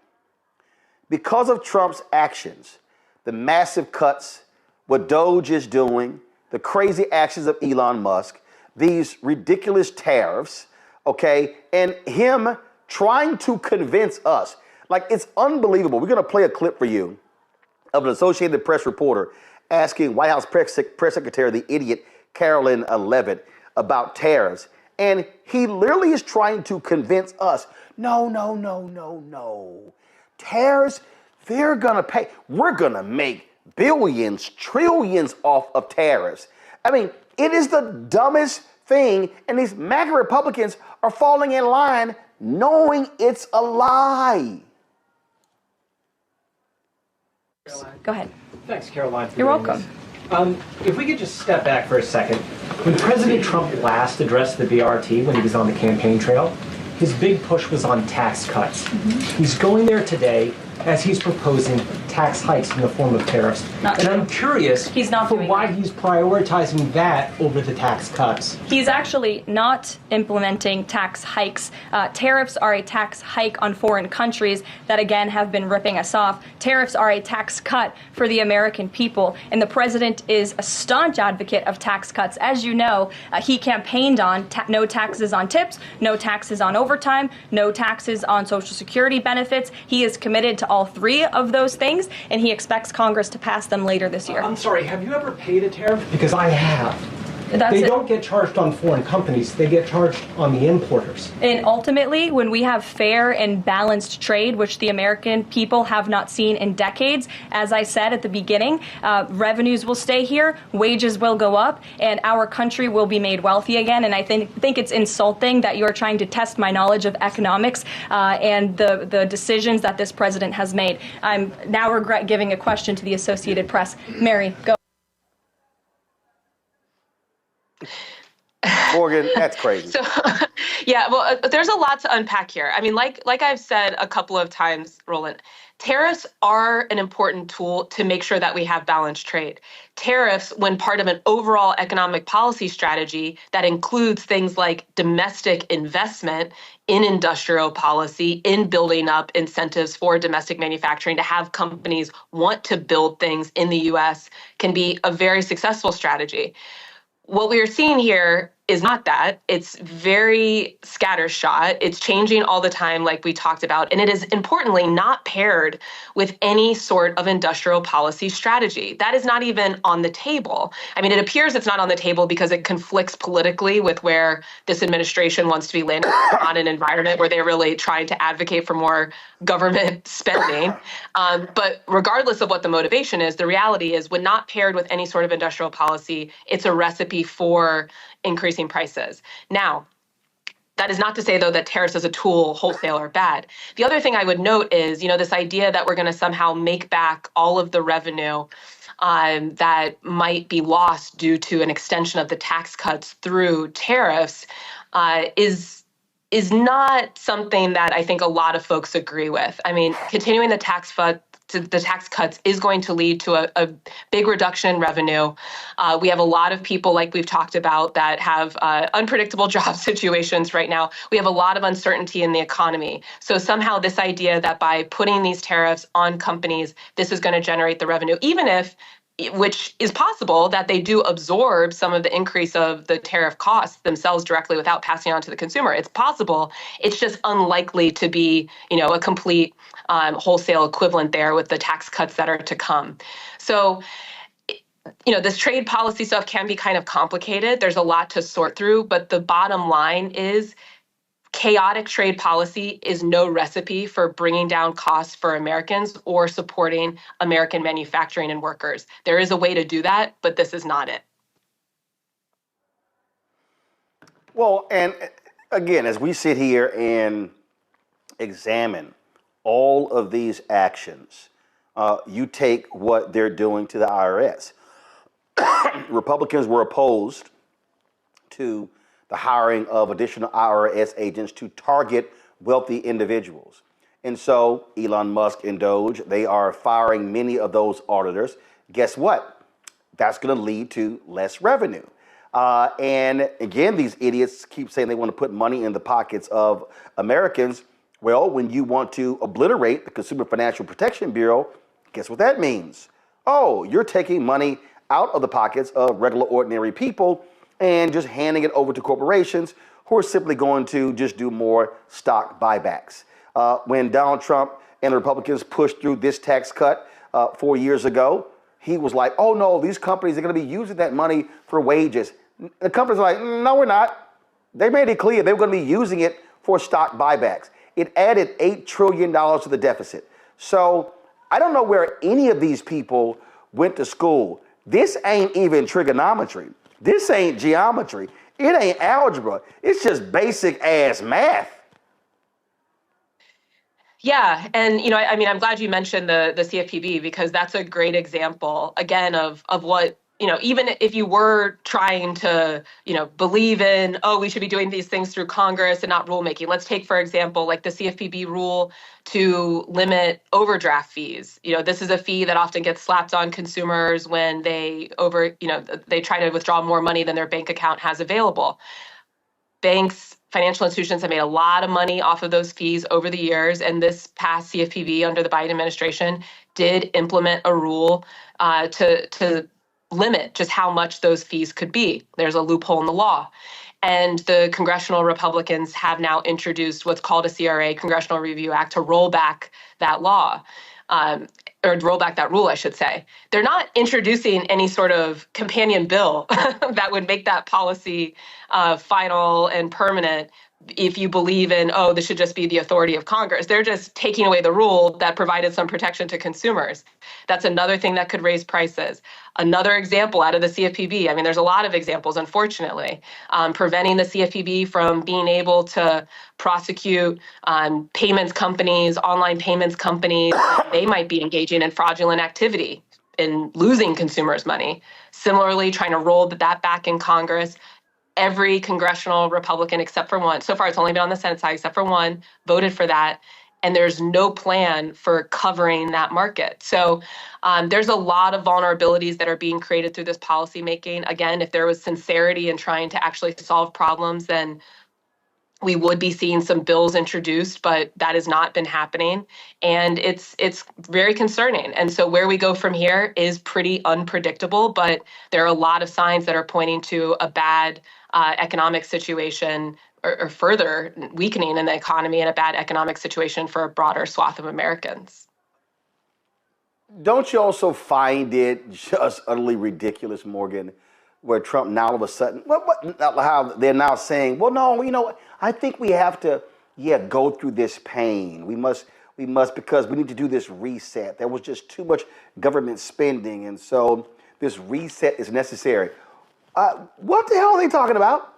Because of Trump's actions, the massive cuts, what Doge is doing, the crazy actions of Elon Musk, these ridiculous tariffs, okay, and him trying to convince us. Like, it's unbelievable. We're going to play a clip for you of an Associated Press reporter asking White House Press Secretary, the idiot Carolyn Leavitt, about tariffs. And he literally is trying to convince us, no. Tariffs, they're going to pay. We're going to make billions, trillions off of tariffs. I mean, it is the dumbest thing, and these MAGA Republicans are falling in line knowing it's a lie. Go ahead. Thanks, Caroline. You're welcome. If we could just step back for a second. When President Trump last addressed the BRT when he was on the campaign trail, his big push was on tax cuts. He's going there today as he's proposing tax hikes in the form of tariffs. And I'm curious for why he's prioritizing that over the tax cuts. He's actually not implementing tax hikes. Tariffs are a tax hike on foreign countries that, again, have been ripping us off. Tariffs are a tax cut for the American people. And the president is a staunch advocate of tax cuts. As you know, he campaigned on no taxes on tips, no taxes on overtime, no taxes on Social Security benefits. He is committed to all three of those things, and he expects Congress to pass them later this year. I'm sorry, have you ever paid a tariff? Because I have. They don't get charged on foreign companies, they get charged on the importers. And ultimately, when we have fair and balanced trade, which the American people have not seen in decades, as I said at the beginning, revenues will stay here, wages will go up, and our country will be made wealthy again. And I think it's insulting that you're trying to test my knowledge of economics and the decisions that this president has made. I'm now regret giving a question to the Associated Press. Mary, go. Morgan, that's crazy. So, yeah, well, there's a lot to unpack here. I mean, like I've said a couple of times, Roland, tariffs are an important tool to make sure that we have balanced trade. Tariffs, when part of an overall economic policy strategy that includes things like domestic investment in industrial policy, in building up incentives for domestic manufacturing to have companies want to build things in the U.S., can be a very successful strategy. What we are seeing here is not that. It's very scattershot. It's changing all the time, like we talked about. And it is importantly not paired with any sort of industrial policy strategy. That is not even on the table. I mean, it appears it's not on the table because it conflicts politically with where this administration wants to be landing on an environment where they're really trying to advocate for more government spending. But regardless of what the motivation is, the reality is when not paired with any sort of industrial policy, it's a recipe for increasing prices. Now, that is not to say, though, that tariffs as a tool wholesale are bad. The other thing I would note is, this idea that we're going to somehow make back all of the revenue that might be lost due to an extension of the tax cuts through tariffs is not something that I think a lot of folks agree with. I mean, continuing the tax cuts is going to lead to a big reduction in revenue. We have a lot of people, like we've talked about, that have unpredictable job situations right now. We have a lot of uncertainty in the economy. So somehow this idea that by putting these tariffs on companies, this is going to generate the revenue, even if, which is possible, that they do absorb some of the increase of the tariff costs themselves directly without passing on to the consumer. It's possible. It's just unlikely to be, a complete wholesale equivalent there with the tax cuts that are to come. So, this trade policy stuff can be kind of complicated. There's a lot to sort through, but the bottom line is chaotic trade policy is no recipe for bringing down costs for Americans or supporting American manufacturing and workers. There is a way to do that, but this is not it. Well, and again, as we sit here and examine all of these actions, you take what they're doing to the IRS. Republicans were opposed to the hiring of additional IRS agents to target wealthy individuals. And so Elon Musk and Doge, they are firing many of those auditors. Guess what? That's going to lead to less revenue. And again, these idiots keep saying they want to put money in the pockets of Americans. Well, when you want to obliterate the Consumer Financial Protection Bureau, guess what that means? Oh, you're taking money out of the pockets of regular, ordinary people and just handing it over to corporations who are simply going to just do more stock buybacks. When Donald Trump and the Republicans pushed through this tax cut 4 years ago, he was like, oh no, these companies are going to be using that money for wages. The companies are like, no, we're not. They made it clear they were going to be using it for stock buybacks. It added $8 trillion to the deficit. So I don't know where any of these people went to school. This ain't even trigonometry. This ain't geometry. It ain't algebra. It's just basic ass math. Yeah, and I mean, I'm glad you mentioned the CFPB because that's a great example again of what even if you were trying to believe in, oh, we should be doing these things through Congress and not rulemaking. Let's take, for example, like the CFPB rule to limit overdraft fees. This is a fee that often gets slapped on consumers when they they try to withdraw more money than their bank account has available. Banks, financial institutions have made a lot of money off of those fees over the years, and this past CFPB under the Biden administration did implement a rule to limit just how much those fees could be. There's a loophole in the law. And the congressional Republicans have now introduced what's called a CRA, Congressional Review Act, to roll back that law. Or roll back that rule, I should say. They're not introducing any sort of companion bill that would make that policy final and permanent if you believe in, oh, this should just be the authority of Congress. They're just taking away the rule that provided some protection to consumers. That's another thing that could raise prices. Another example out of the CFPB, I mean, there's a lot of examples, unfortunately, preventing the CFPB from being able to prosecute payments companies, online payments companies. They might be engaging in fraudulent activity and losing consumers' money. Similarly, trying to roll that back in Congress. Every congressional Republican except for one, so far it's only been on the Senate side except for one, voted for that. And there's no plan for covering that market. So there's a lot of vulnerabilities that are being created through this policymaking. Again, if there was sincerity in trying to actually solve problems, then we would be seeing some bills introduced, but that has not been happening. And it's very concerning. And so where we go from here is pretty unpredictable, but there are a lot of signs that are pointing to a bad economic situation or further weakening in the economy and a bad economic situation for a broader swath of Americans. Don't you also find it just utterly ridiculous, Morgan, where Trump now all of a sudden, how they're now saying, well, no, I think we have to, go through this pain. We must because we need to do this reset. There was just too much government spending, and so this reset is necessary. What the hell are they talking about?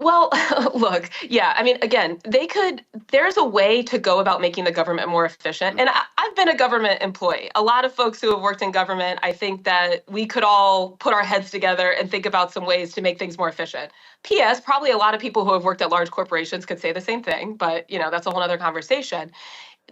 Well, look, yeah, I mean, again, there's a way to go about making the government more efficient. And I've been a government employee. A lot of folks who have worked in government, I think that we could all put our heads together and think about some ways to make things more efficient. P.S., probably a lot of people who have worked at large corporations could say the same thing, but, that's a whole other conversation.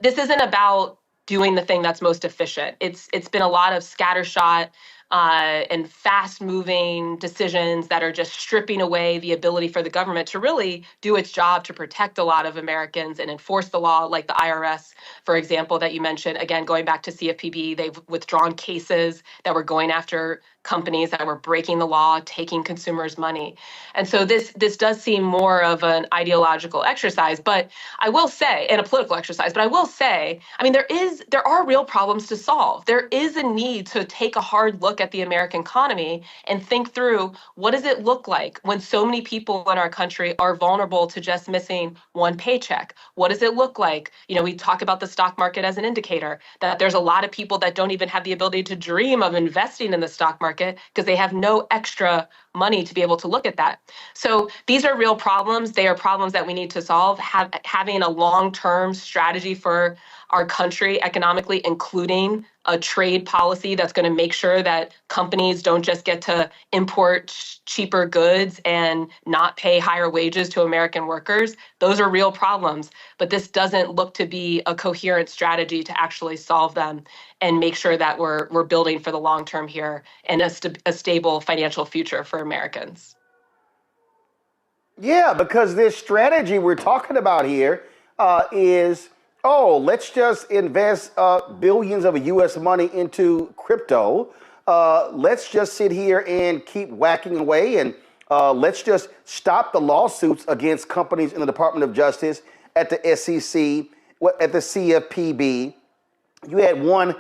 This isn't about doing the thing that's most efficient. It's been a lot of scattershot and fast-moving decisions that are just stripping away the ability for the government to really do its job to protect a lot of Americans and enforce the law, like the IRS, for example, that you mentioned. Again, going back to CFPB, they've withdrawn cases that were going after companies that were breaking the law, taking consumers' money. And so this does seem more of an ideological exercise, but I will say, and a political exercise, but I will say, I mean, there are real problems to solve. There is a need to take a hard look at the American economy and think through, what does it look like when so many people in our country are vulnerable to just missing one paycheck? What does it look like? We talk about the stock market as an indicator, that there's a lot of people that don't even have the ability to dream of investing in the stock market because they have no extra money to be able to look at that. So these are real problems. They are problems that we need to solve. Having a long-term strategy for our country economically, including a trade policy that's going to make sure that companies don't just get to import cheaper goods and not pay higher wages to American workers. Those are real problems, but this doesn't look to be a coherent strategy to actually solve them and make sure that we're building for the long term here and a stable financial future for Americans. Yeah, because this strategy we're talking about here is, let's just invest billions of U.S. money into crypto. Let's just sit here and keep whacking away, and let's just stop the lawsuits against companies in the Department of Justice, at the SEC, at the CFPB. You had one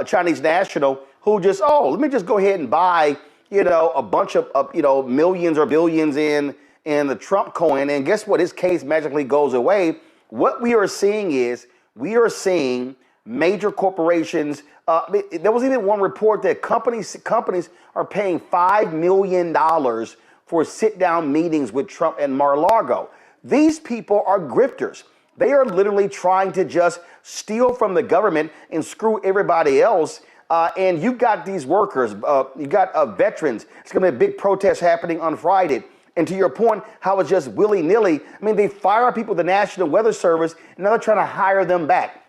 Chinese national who just, let me just go ahead and buy, a bunch of millions or billions in the Trump coin, and guess what? His case magically goes away. What we are seeing is we are seeing major corporations. There was even one report that companies are paying $5 million for sit-down meetings with Trump and Mar-a-Lago. These people are grifters. They are literally trying to just steal from the government and screw everybody else. And you've got these workers, you've got veterans. It's going to be a big protest happening on Friday. And to your point, how it's just willy-nilly. I mean, they fire people at the National Weather Service, and now they're trying to hire them back.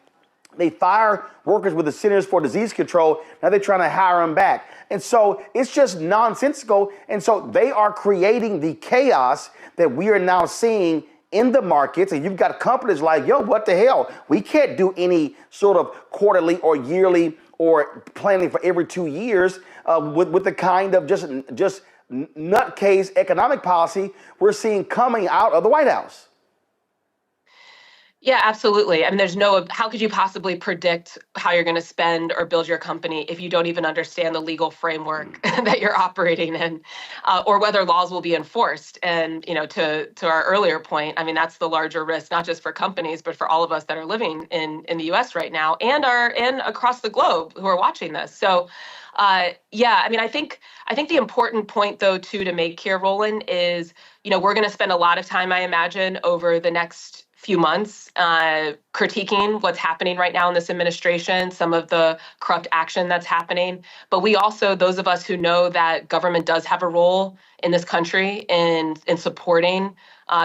They fire workers with the Centers for Disease Control. Now they're trying to hire them back. And so it's just nonsensical. And so they are creating the chaos that we are now seeing in the markets. And you've got companies like, yo, what the hell? We can't do any sort of quarterly or yearly or planning for every 2 years with the kind of just nutcase economic policy we're seeing coming out of the White House. Yeah, absolutely. I mean, how could you possibly predict how you're going to spend or build your company if you don't even understand the legal framework that you're operating in, or whether laws will be enforced? And, to our earlier point, I mean, that's the larger risk, not just for companies, but for all of us that are living in the U.S. right now and across the globe who are watching this. So, I mean, I think the important point, though, to make here, Roland, is, we're going to spend a lot of time, I imagine, over the next few months critiquing what's happening right now in this administration, some of the corrupt action that's happening. But we also, those of us who know that government does have a role in this country in supporting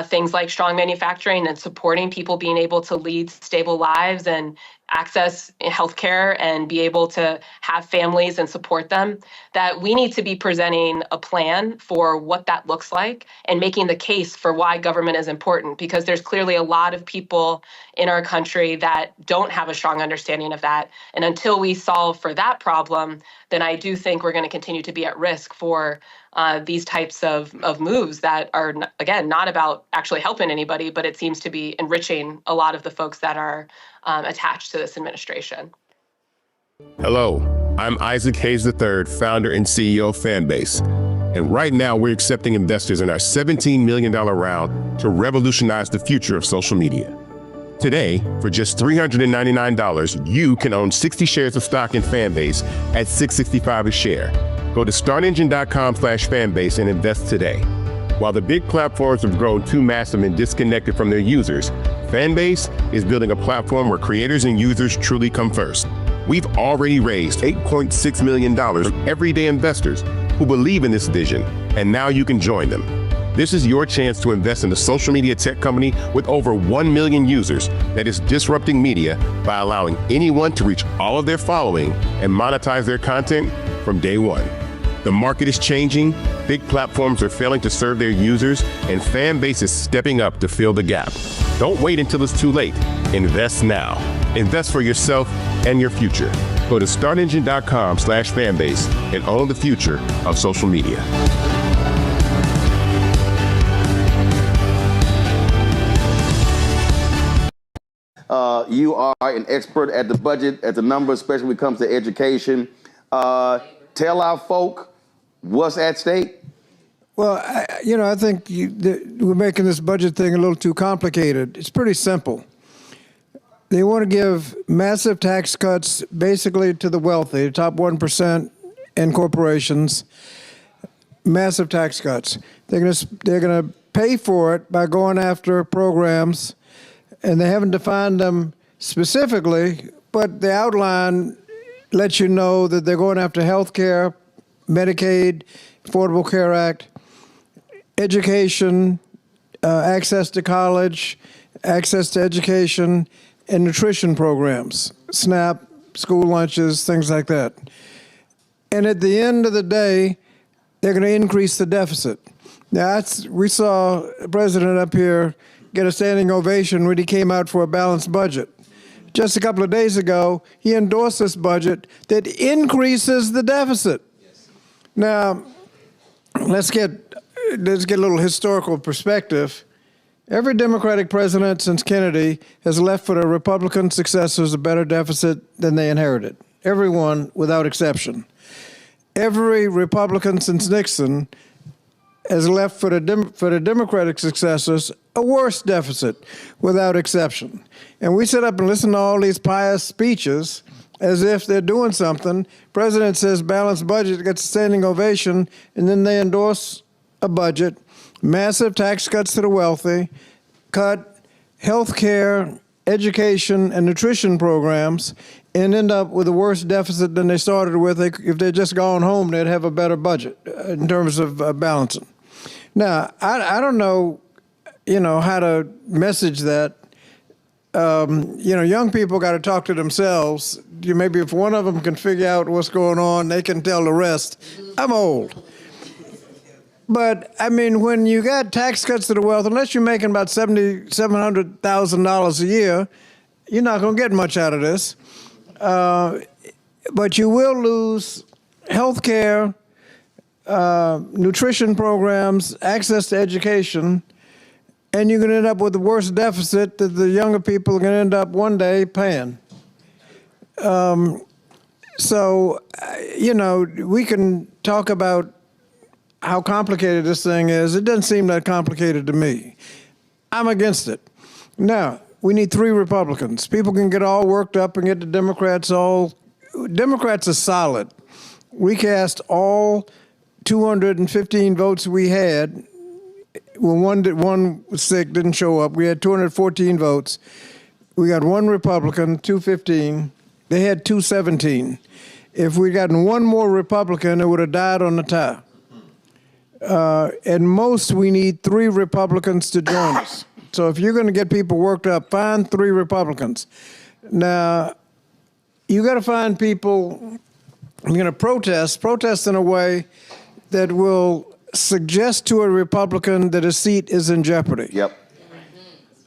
things like strong manufacturing and supporting people being able to lead stable lives and access healthcare and be able to have families and support them, that we need to be presenting a plan for what that looks like and making the case for why government is important, because there's clearly a lot of people in our country that don't have a strong understanding of that. And until we solve for that problem, then I do think we're going to continue to be at risk for these types of moves that are, again, not about actually helping anybody, but it seems to be enriching a lot of the folks that are attached to this administration. Hello, I'm Isaac Hayes III, founder and CEO of Fanbase. And right now we're accepting investors in our $17 million round to revolutionize the future of social media. Today, for just $399, you can own 60 shares of stock in Fanbase at $6.65 a share. Go to startengine.com/fanbase and invest today. While the big platforms have grown too massive and disconnected from their users, Fanbase is building a platform where creators and users truly come first. We've already raised $8.6 million from everyday investors who believe in this vision, and now you can join them. This is your chance to invest in a social media tech company with over 1 million users that is disrupting media by allowing anyone to reach all of their following and monetize their content from day one. The market is changing, big platforms are failing to serve their users, and Fanbase is stepping up to fill the gap. Don't wait until it's too late. Invest now. Invest for yourself and your future. Go to startengine.com/fanbase and own the future of social media. You are an expert at the budget, at the numbers, especially when it comes to education. Tell our folk what's at stake. Well, I think we're making this budget thing a little too complicated. It's pretty simple. They want to give massive tax cuts basically to the wealthy, the top 1% and corporations, massive tax cuts. They're going to pay for it by going after programs, and they haven't defined them specifically, but the outline lets you know that they're going after health care, Medicaid, Affordable Care Act, education, access to college, access to education, and nutrition programs, SNAP, school lunches, things like that. And at the end of the day, they're going to increase the deficit. Now, we saw the president up here get a standing ovation when he came out for a balanced budget. Just a couple of days ago, he endorsed this budget that increases the deficit. Now, let's get a little historical perspective. Every Democratic president since Kennedy has left for their Republican successors a better deficit than they inherited. Everyone, without exception. Every Republican since Nixon has left for the Democratic successors a worse deficit without exception. And we sit up and listen to all these pious speeches as if they're doing something. President says balanced budget, gets a standing ovation, and then they endorse a budget, massive tax cuts to the wealthy, cut health care, education, and nutrition programs, and end up with a worse deficit than they started with. If they'd just gone home, they'd have a better budget in terms of balancing. Now, I don't know, how to message that. Young people got to talk to themselves. Maybe if one of them can figure out what's going on, they can tell the rest. I'm old. But, when you got tax cuts to the wealth, unless you're making about $700,000 a year, you're not going to get much out of this. But you will lose health care, nutrition programs, access to education, and you're going to end up with the worst deficit that the younger people are going to end up one day paying. We can talk about how complicated this thing is. It doesn't seem that complicated to me. I'm against it. Now, we need 3 Republicans. People can get all worked up and get the Democrats all. Democrats are solid. We cast all 215 votes we had. When one was sick, didn't show up. We had 214 votes. We got 1 Republican, 215. They had 217. If we'd gotten 1 more Republican, it would have died on the tie. At most, we need 3 Republicans to join us. So if you're going to get people worked up, find 3 Republicans. Now, you got to find people who are going to protest in a way that will suggest to a Republican that his seat is in jeopardy. Yep.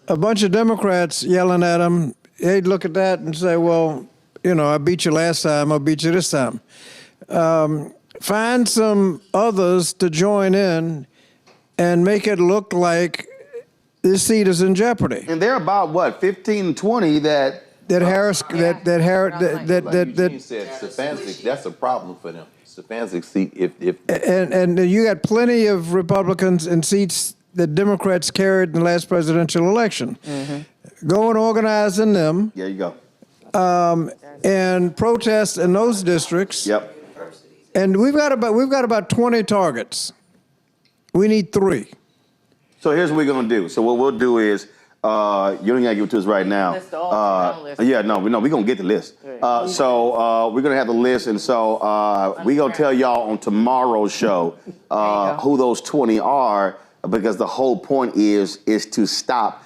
A bunch of Democrats yelling at him, they'd look at that and say, well, I beat you last time, I'll beat you this time. Find some others to join in and make it look like this seat is in jeopardy. And they're about, what, 15, 20 that Harris, Like Eugene said, Stefanski, that's a problem for them. Stefanski seat, and you got plenty of Republicans in seats that Democrats carried in the last presidential election. Mm-hmm. Go and organize in them. There you go. And protest in those districts. Yep. And we've got about 20 targets. We need 3. So here's what we're gonna do. So what we'll do is, you don't gotta give it to us right now. We're gonna get the list. So we're gonna have the list, and so we're gonna tell y'all on tomorrow's show who those 20 are, because the whole point is to stop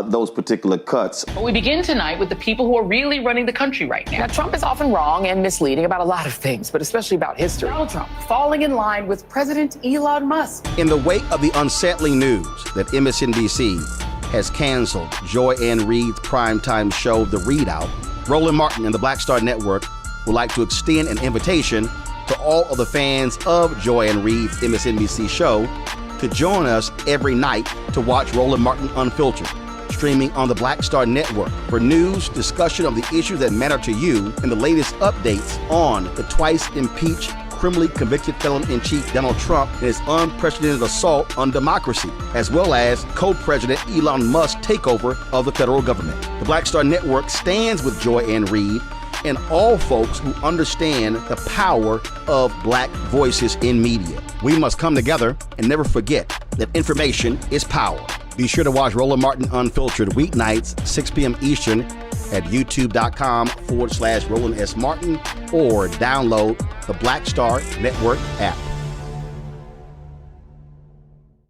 those particular cuts. But we begin tonight with the people who are really running the country right now. Now, Trump is often wrong and misleading about a lot of things, but especially about history. Donald Trump falling in line with President Elon Musk. In the wake of the unsettling news that MSNBC has canceled Joy Ann Reid's primetime show, The Readout, Roland Martin and the Black Star Network would like to extend an invitation to all of the fans of Joy Ann Reid's MSNBC show to join us every night to watch Roland Martin Unfiltered, streaming on the Black Star Network for news, discussion of the issues that matter to you, and the latest updates on the twice impeached, criminally convicted felon-in-chief Donald Trump and his unprecedented assault on democracy, as well as co-president Elon Musk's takeover of the federal government. The Black Star Network stands with Joy Ann Reid and all folks who understand the power of black voices in media. We must come together and never forget that information is power. Be sure to watch Roland Martin Unfiltered weeknights, 6 p.m. Eastern at youtube.com/Roland S. Martin, or download the Black Star Network app.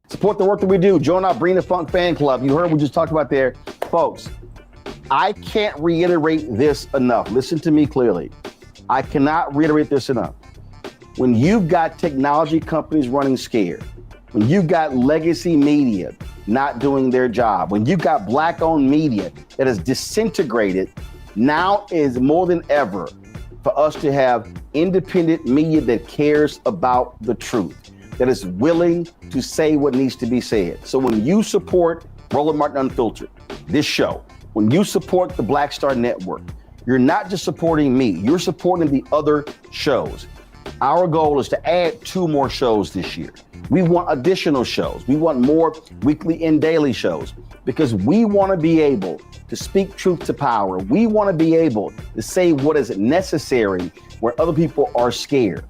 Support the work that we do. Join our Bring the Funk fan club. You heard we just talked about there. Folks, I can't reiterate this enough. Listen to me clearly. I cannot reiterate this enough. When you've got technology companies running scared, when you've got legacy media not doing their job, when you've got black-owned media that is disintegrated, now is more than ever for us to have independent media that cares about the truth, that is willing to say what needs to be said. So when you support Roland Martin Unfiltered, this show, when you support the Black Star Network, you're not just supporting me, you're supporting the other shows. Our goal is to add 2 more shows this year. We want additional shows. We want more weekly and daily shows because we want to be able to speak truth to power. We want to be able to say what is necessary where other people are scared.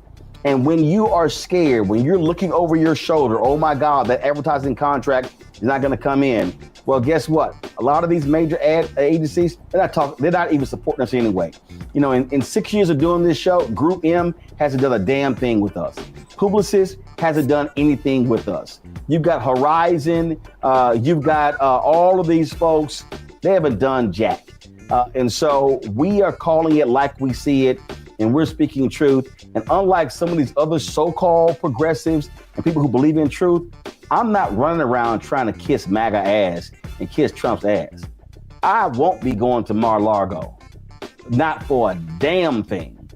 And when you are scared, when you're looking over your shoulder, oh my God, that advertising contract is not going to come in. Well, guess what? A lot of these major ad agencies, they're not even supporting us anyway. You know, in 6 years of doing this show, Group M hasn't done a damn thing with us. Publicis hasn't done anything with us. You've got Horizon, you've got all of these folks, they haven't done jack. And so we are calling it like we see it, and we're speaking truth. And unlike some of these other so-called progressives and people who believe in truth, I'm not running around trying to kiss MAGA ass and kiss Trump's ass. I won't be going to Mar-a-Lago, not for a damn thing.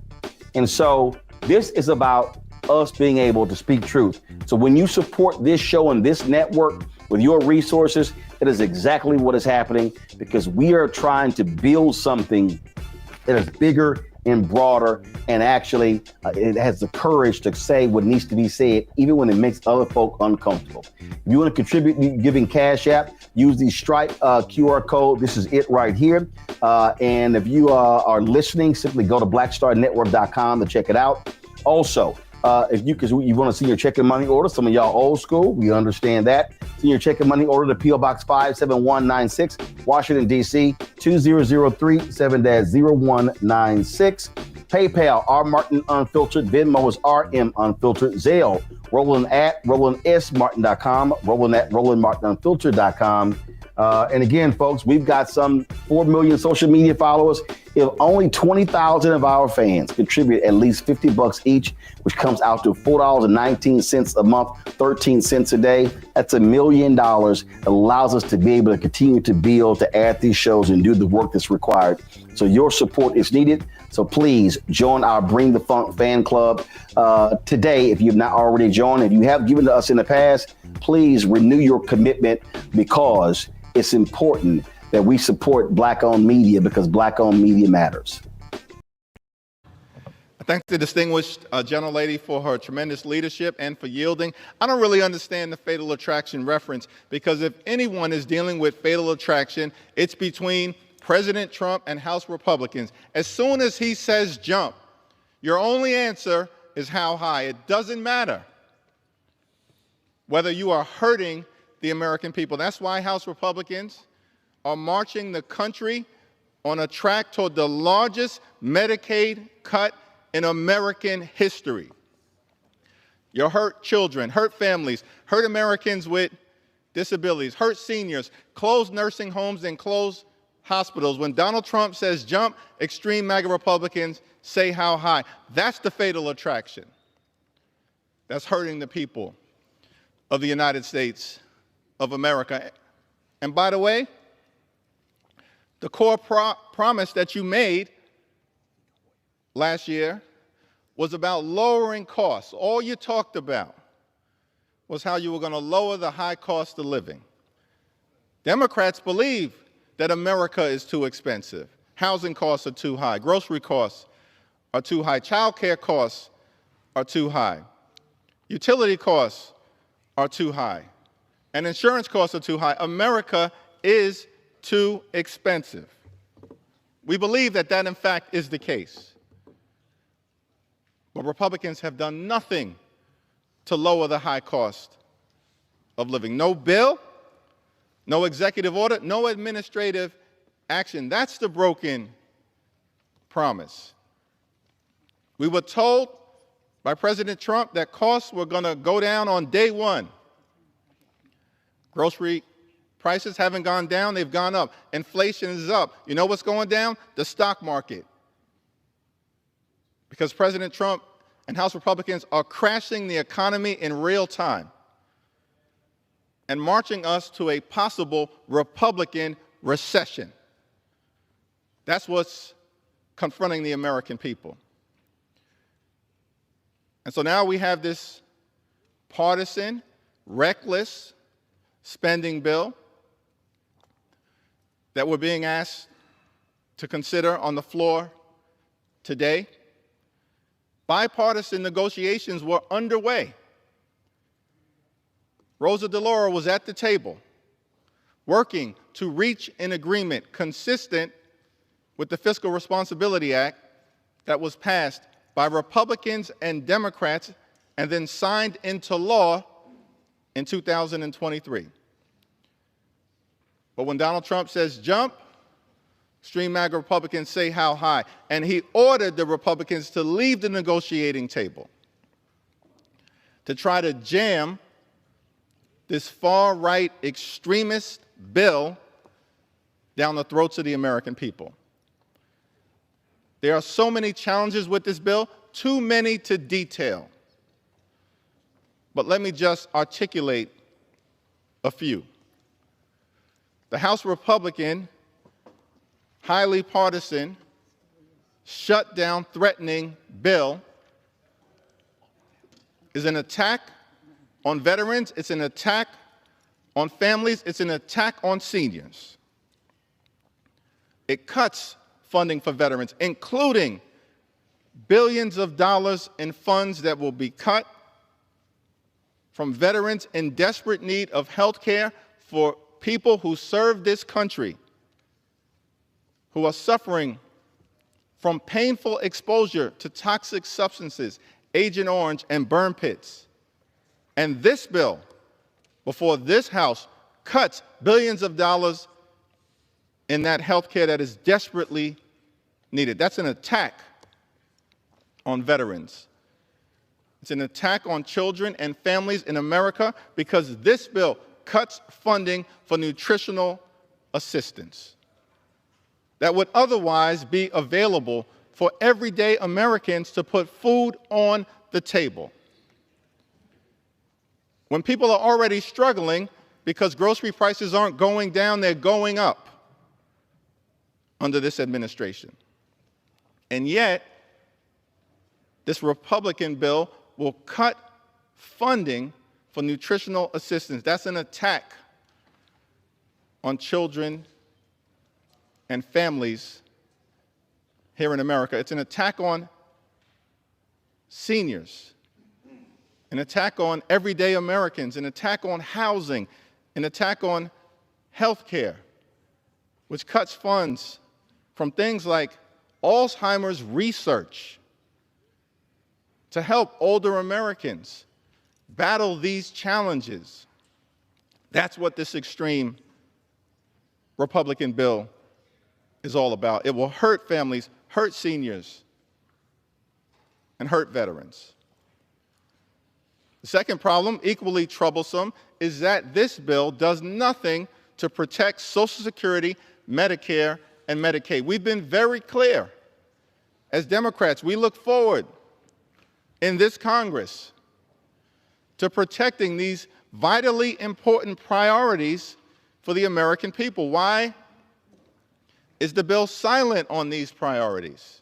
And so this is about us being able to speak truth. So when you support this show and this network with your resources, it is exactly what is happening, because we are trying to build something that is bigger and broader, and actually it has the courage to say what needs to be said, even when it makes other folk uncomfortable. If you want to contribute giving Cash App, use the Stripe QR code. This is it right here. And if you are listening, simply go to blackstarnetwork.com to check it out. Also, because you want to see your checking money order, some of y'all old school, we understand that. See your checking money order to P.O. Box 57196, Washington, D.C., 20037-0196. PayPal, R. Martin Unfiltered. Venmo is RM Unfiltered. Zelle, Roland at RolandSMartin.com, Roland at RolandMartinUnfiltered.com. And again, folks, we've got some 4 million social media followers. If only 20,000 of our fans contribute at least $50 each, which comes out to $4.19 a month, 13 cents a day, that's $1 million. It allows us to be able to continue to build, to add these shows and do the work that's required. So your support is needed. So please join our Bring the Funk fan club today. If you've not already joined, if you have given to us in the past, please renew your commitment, because it's important that we support Black-owned media, because Black-owned media matters. I thank the distinguished gentlelady for her tremendous leadership and for yielding. I don't really understand the fatal attraction reference, because if anyone is dealing with fatal attraction, it's between President Trump and House Republicans. As soon as he says jump, your only answer is how high. It doesn't matter whether you are hurting the American people. That's why House Republicans are marching the country on a track toward the largest Medicaid cut in American history. You hurt children, hurt families, hurt Americans with disabilities, hurt seniors, close nursing homes and close hospitals. When Donald Trump says jump, extreme MAGA Republicans say how high. That's the fatal attraction. That's hurting the people of the United States of America. And by the way, the core promise that you made last year was about lowering costs. All you talked about was how you were going to lower the high cost of living. Democrats believe that America is too expensive. Housing costs are too high. Grocery costs are too high. Child care costs are too high. Utility costs are too high. And insurance costs are too high. America is too expensive. We believe that that, in fact, is the case. But Republicans have done nothing to lower the high cost of living. No bill, no executive order, no administrative action. That's the broken promise. We were told by President Trump that costs were going to go down on day one. Grocery prices haven't gone down, they've gone up. Inflation is up. You know what's going down? The stock market. Because President Trump and House Republicans are crashing the economy in real time and marching us to a possible Republican recession. That's what's confronting the American people. And so now we have this partisan, reckless spending bill that we're being asked to consider on the floor today. Bipartisan negotiations were underway Rosa DeLauro was at the table working to reach an agreement consistent with the Fiscal Responsibility Act that was passed by Republicans and Democrats and then signed into law in 2023. But when Donald Trump says jump, extreme MAGA Republicans say how high. And he ordered the Republicans to leave the negotiating table to try to jam this far-right extremist bill down the throats of the American people. There are so many challenges with this bill, too many to detail. But let me just articulate a few. The House Republican, highly partisan, shut-down threatening bill is an attack on veterans, it's an attack on families, it's an attack on seniors. It cuts funding for veterans, including billions of dollars in funds that will be cut from veterans in desperate need of health care for people who serve this country, who are suffering from painful exposure to toxic substances, Agent Orange, and burn pits. And this bill, before this House, cuts billions of dollars in that health care that is desperately needed. That's an attack on veterans. It's an attack on children and families in America because this bill cuts funding for nutritional assistance that would otherwise be available for everyday Americans to put food on the table. When people are already struggling because grocery prices aren't going down, they're going up under this administration. And yet, this Republican bill will cut funding for nutritional assistance. That's an attack on children and families here in America. It's an attack on seniors, an attack on everyday Americans, an attack on housing, an attack on health care, which cuts funds from things like Alzheimer's research to help older Americans battle these challenges. That's what this extreme Republican bill is all about. It will hurt families, hurt seniors, and hurt veterans. The second problem, equally troublesome, is that this bill does nothing to protect Social Security, Medicare, and Medicaid. We've been very clear. As Democrats, we look forward in this Congress to protecting these vitally important priorities for the American people. Why is the bill silent on these priorities?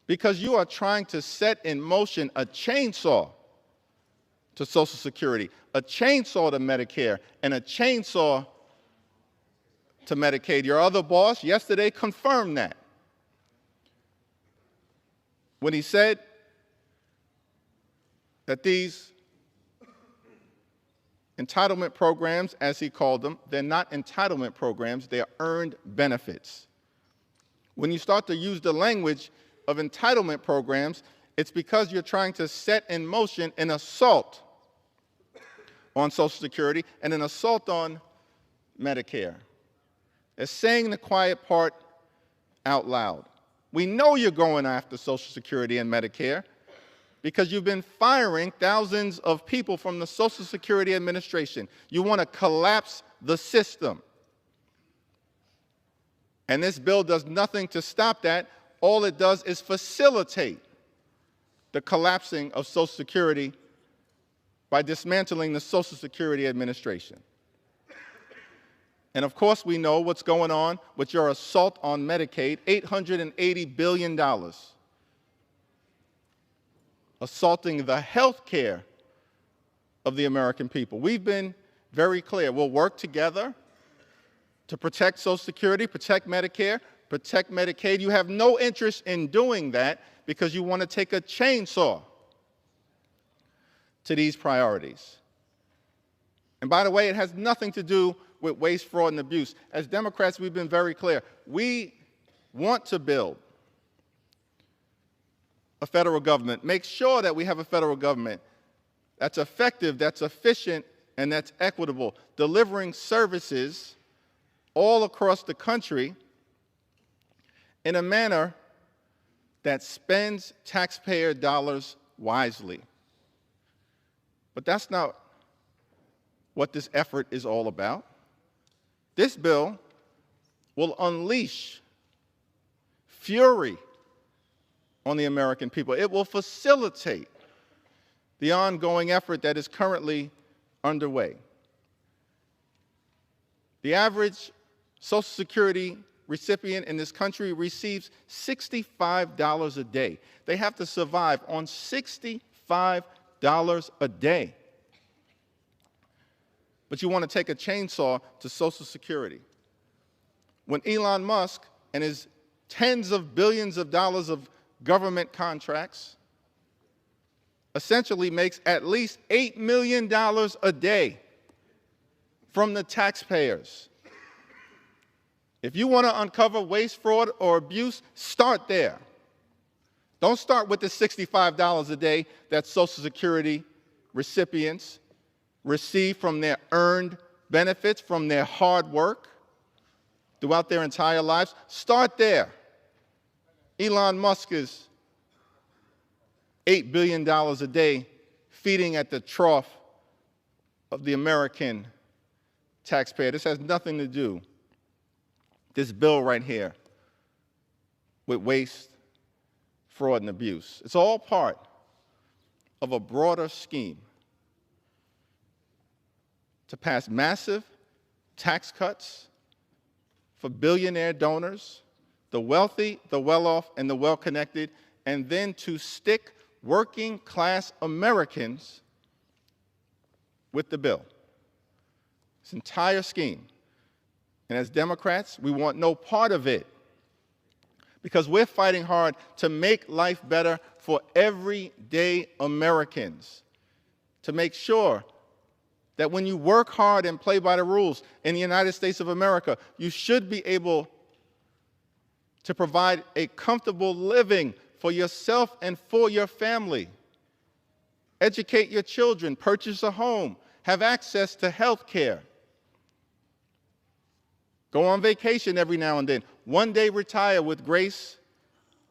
Because you are trying to set in motion a chainsaw to Social Security, a chainsaw to Medicare, and a chainsaw to Medicaid. Your other boss yesterday confirmed that when he said that these entitlement programs, as he called them, they're not entitlement programs, they are earned benefits. When you start to use the language of entitlement programs, it's because you're trying to set in motion an assault on Social Security and an assault on Medicare. They're saying the quiet part out loud. We know you're going after Social Security and Medicare because you've been firing thousands of people from the Social Security Administration. You want to collapse the system. And this bill does nothing to stop that. All it does is facilitate the collapsing of Social Security by dismantling the Social Security Administration. And of course, we know what's going on with your assault on Medicaid, $880 billion. Assaulting the health care of the American people. We've been very clear. We'll work together to protect Social Security, protect Medicare, protect Medicaid. You have no interest in doing that because you want to take a chainsaw to these priorities. And by the way, it has nothing to do with waste, fraud, and abuse. As Democrats, we've been very clear. We want to build a federal government, make sure that we have a federal government that's effective, that's efficient, and that's equitable, delivering services all across the country in a manner that spends taxpayer dollars wisely. But that's not what this effort is all about. This bill will unleash fury on the American people. It will facilitate the ongoing effort that is currently underway. The average Social Security recipient in this country receives $65 a day. They have to survive on $65 a day. But you want to take a chainsaw to Social Security. When Elon Musk and his tens of billions of dollars of government contracts essentially makes at least $8 million a day from the taxpayers. If you want to uncover waste, fraud, or abuse, start there. Don't start with the $65 a day that Social Security recipients receive from their earned benefits, from their hard work throughout their entire lives. Start there. Elon Musk is $8 billion a day feeding at the trough of the American taxpayer. This has nothing to do, this bill right here, with waste, fraud, and abuse. It's all part of a broader scheme to pass massive tax cuts for billionaire donors, the wealthy, the well-off, and the well-connected, and then to stick working-class Americans with the bill. This entire scheme. And as Democrats, we want no part of it because we're fighting hard to make life better for everyday Americans, to make sure that when you work hard and play by the rules in the United States of America, you should be able to provide a comfortable living for yourself and for your family. Educate your children, purchase a home, have access to health care. Go on vacation every now and then. One day retire with grace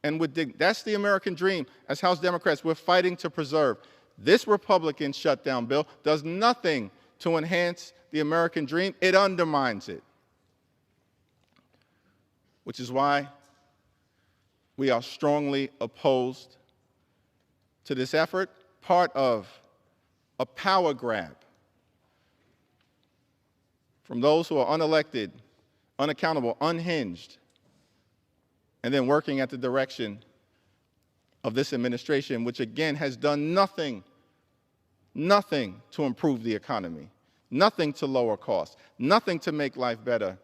and with dignity. That's the American dream. As House Democrats, we're fighting to preserve. This Republican shutdown bill does nothing to enhance the American dream. It undermines it. Which is why we are strongly opposed to this effort, part of a power grab from those who are unelected, unaccountable, unhinged, and then working at the direction of this administration, which again has done nothing to improve the economy, nothing to lower costs, nothing to make life better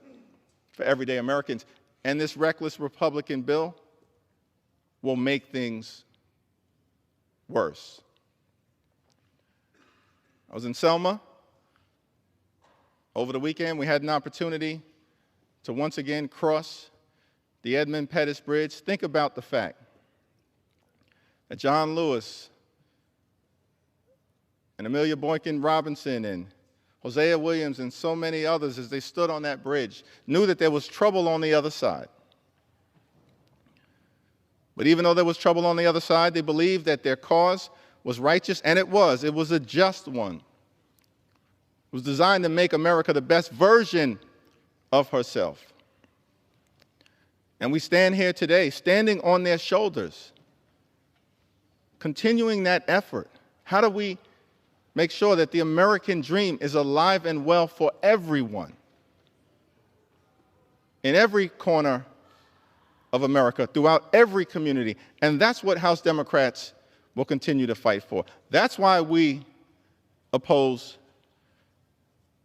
for everyday Americans. And this reckless Republican bill will make things worse. I was in Selma over the weekend. We had an opportunity to once again cross the Edmund Pettus Bridge. Think about the fact that John Lewis and Amelia Boykin Robinson and Hosea Williams and so many others, as they stood on that bridge, knew that there was trouble on the other side. But even though there was trouble on the other side, they believed that their cause was righteous, and it was. It was a just one. It was designed to make America the best version of herself. And we stand here today, standing on their shoulders, continuing that effort. How do we make sure that the American dream is alive and well for everyone in every corner of America, throughout every community? And that's what House Democrats will continue to fight for. That's why we oppose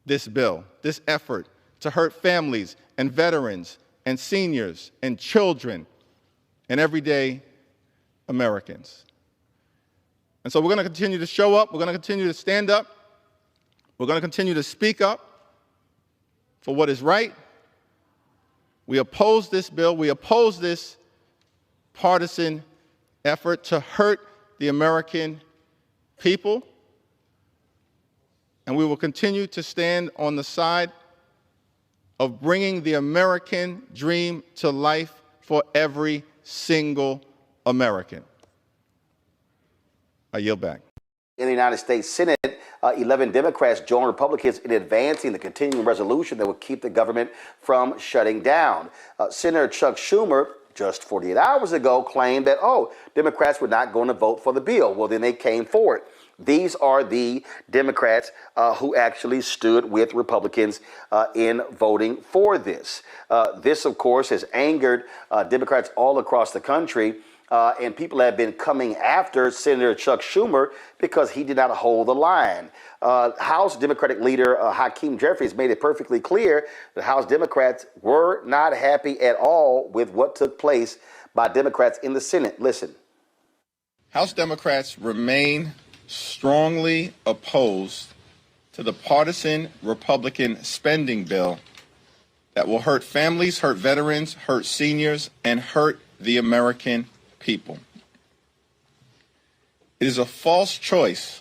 this bill, this effort to hurt families and veterans and seniors and children and everyday Americans. And so we're going to continue to show up. We're going to continue to stand up We're going to continue to speak up for what is right. We oppose this bill. We oppose this partisan effort to hurt the American people. And we will continue to stand on the side of bringing the American dream to life for every single American. I yield back. In the United States Senate, 11 Democrats joined Republicans in advancing the continuing resolution that would keep the government from shutting down. Senator Chuck Schumer, just 48 hours ago, claimed that, Democrats were not going to vote for the bill. Well, then they came forward. These are the Democrats who actually stood with Republicans in voting for this. This, of course, has angered Democrats all across the country. And people have been coming after Senator Chuck Schumer because he did not hold the line. House Democratic leader Hakeem Jeffries made it perfectly clear that House Democrats were not happy at all with what took place by Democrats in the Senate. Listen. House Democrats remain strongly opposed to the partisan Republican spending bill that will hurt families, hurt veterans, hurt seniors, and hurt the American people. It is a false choice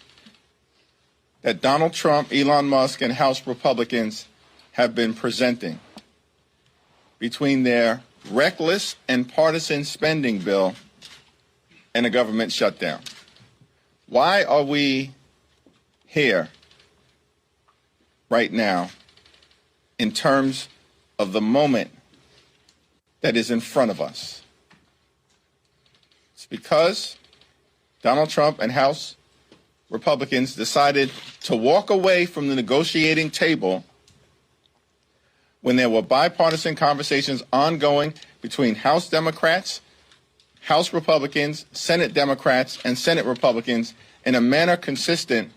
that Donald Trump, Elon Musk, and House Republicans have been presenting between their reckless and partisan spending bill and a government shutdown. Why are we here right now in terms of the moment that is in front of us? It's because Donald Trump and House Republicans decided to walk away from the negotiating table when there were bipartisan conversations ongoing between House Democrats, House Republicans, Senate Democrats, and Senate Republicans in a manner consistent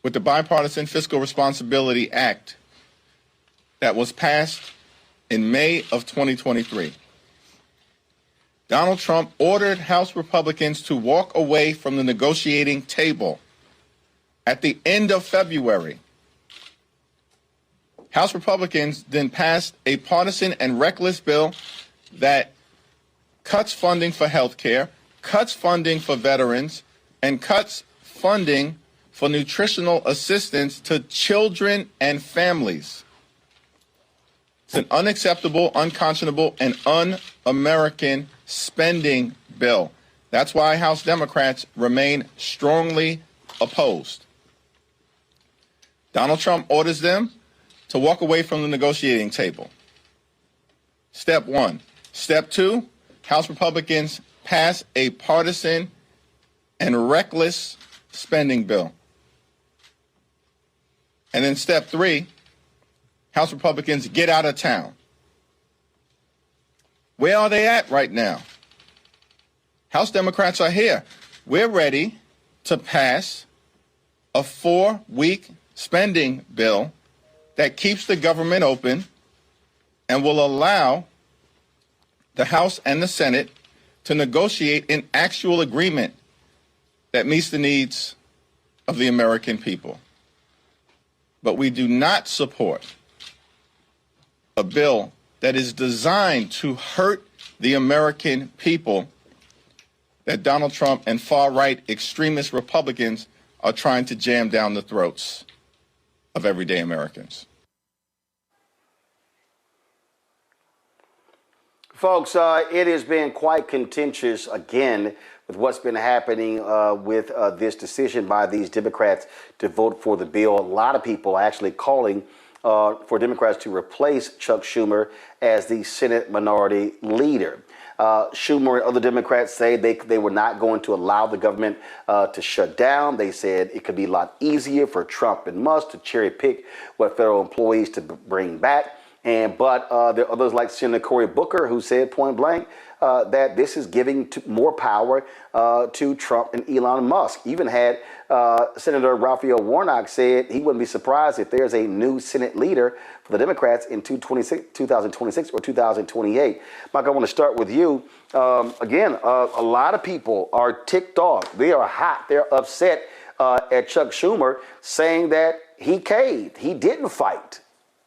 with the Bipartisan Fiscal Responsibility Act that was passed in May of 2023. Donald Trump ordered House Republicans to walk away from the negotiating table at the end of February. House Republicans then passed a partisan and reckless bill that cuts funding for health care, cuts funding for veterans, and cuts funding for nutritional assistance to children and families. It's an unacceptable, unconscionable, and un-American spending bill. That's why House Democrats remain strongly opposed. Donald Trump orders them to walk away from the negotiating table. Step one. Step two, House Republicans pass a partisan and reckless spending bill. And then step three, House Republicans get out of town. Where are they at right now? House Democrats are here. We're ready to pass a 4-week spending bill that keeps the government open and will allow the House and the Senate to negotiate an actual agreement that meets the needs of the American people. But we do not support a bill that is designed to hurt the American people that Donald Trump and far-right extremist Republicans are trying to jam down the throats of everyday Americans. Folks, it has been quite contentious again with what's been happening with this decision by these Democrats to vote for the bill. A lot of people actually calling for Democrats to replace Chuck Schumer as the Senate Minority Leader. Schumer and other Democrats say they were not going to allow the government to shut down. They said it could be a lot easier for Trump and Musk to cherry pick what federal employees to bring back. But there are others like Senator Cory Booker who said point blank that this is giving more power to Trump and Elon Musk. Even had Senator Raphael Warnock said he wouldn't be surprised if there's a new Senate leader for the Democrats in 2026 or 2028. Mike, I want to start with you. Again, a lot of people are ticked off. They are hot. They're upset at Chuck Schumer, saying that he caved. He didn't fight.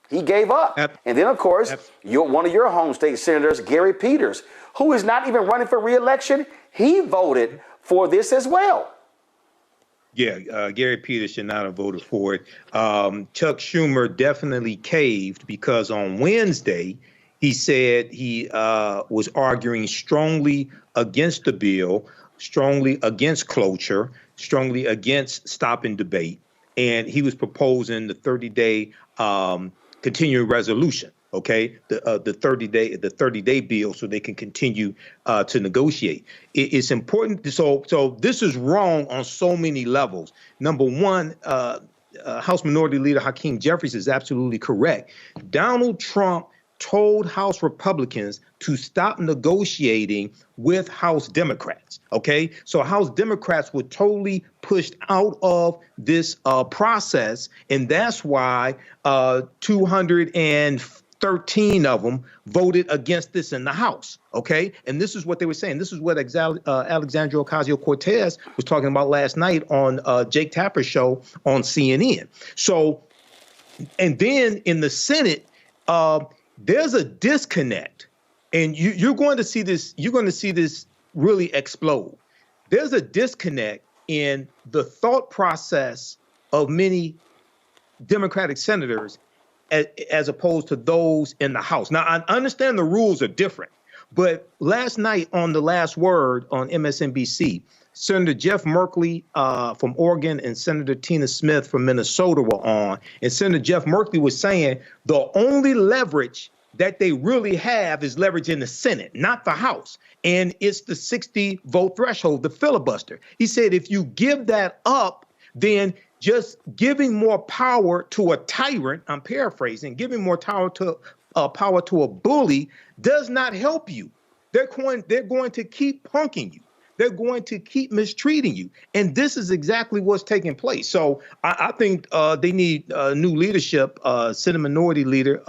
He gave up. And then, of course, one of your home state senators, Gary Peters, who is not even running for re-election, he voted for this as well. Yeah, Gary Peters should not have voted for it. Chuck Schumer definitely caved because on Wednesday, he said he was arguing strongly against the bill, strongly against cloture, strongly against stop and debate. And he was proposing the 30-day continuing resolution, okay, the 30-day bill, so they can continue to negotiate. It's important. So this is wrong on so many levels. Number one, House Minority Leader Hakeem Jeffries is absolutely correct. Donald Trump told House Republicans to stop negotiating with House Democrats, okay? So House Democrats were totally pushed out of this process, and that's why 213 of them voted against this in the House, okay? And this is what they were saying. This is what Alexandria Ocasio-Cortez was talking about last night on Jake Tapper's show on CNN. So, and then in the Senate, there's a disconnect, and you're going to see this. You're going to see this really explode. There's a disconnect in the thought process of many Democratic senators, as opposed to those in the House. Now, I understand the rules are different, but last night on The Last Word on MSNBC, Senator Jeff Merkley from Oregon and Senator Tina Smith from Minnesota were on. And Senator Jeff Merkley was saying the only leverage that they really have is leverage in the Senate, not the House. And it's the 60 vote threshold, the filibuster. He said if you give that up, then just giving more power to a tyrant, I'm paraphrasing, giving more power to a bully does not help you. They're going to keep punking you. They're going to keep mistreating you. And this is exactly what's taking place. So I think they need new leadership. Senate Minority Leader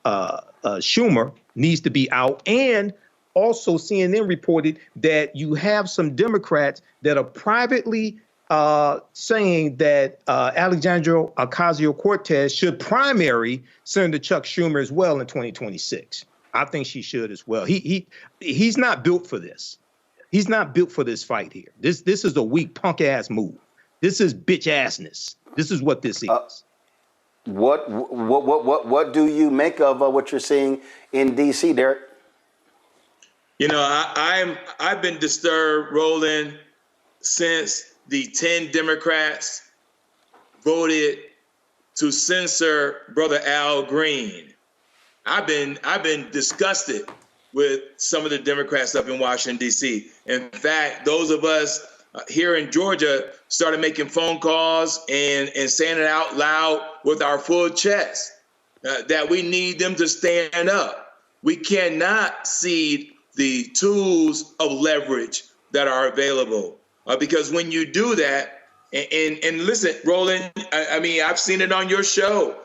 Schumer needs to be out. And also CNN reported that you have some Democrats that are privately saying that Alexandria Ocasio-Cortez should primary Senator Chuck Schumer as well in 2026. I think she should as well. He's not built for this. He's not built for this fight here. This is a weak punk ass move. This is bitch assness. This is what this is. What do you make of what you're seeing in D.C., Derek? You know, I've been disturbed, Roland, since the 10 Democrats voted to censor Brother Al Green. I've been disgusted with some of the Democrats up in Washington, D.C. In fact, those of us here in Georgia started making phone calls and saying it out loud with our full chest that we need them to stand up. We cannot cede the tools of leverage that are available because when you do that, and listen, Roland, I mean, I've seen it on your show,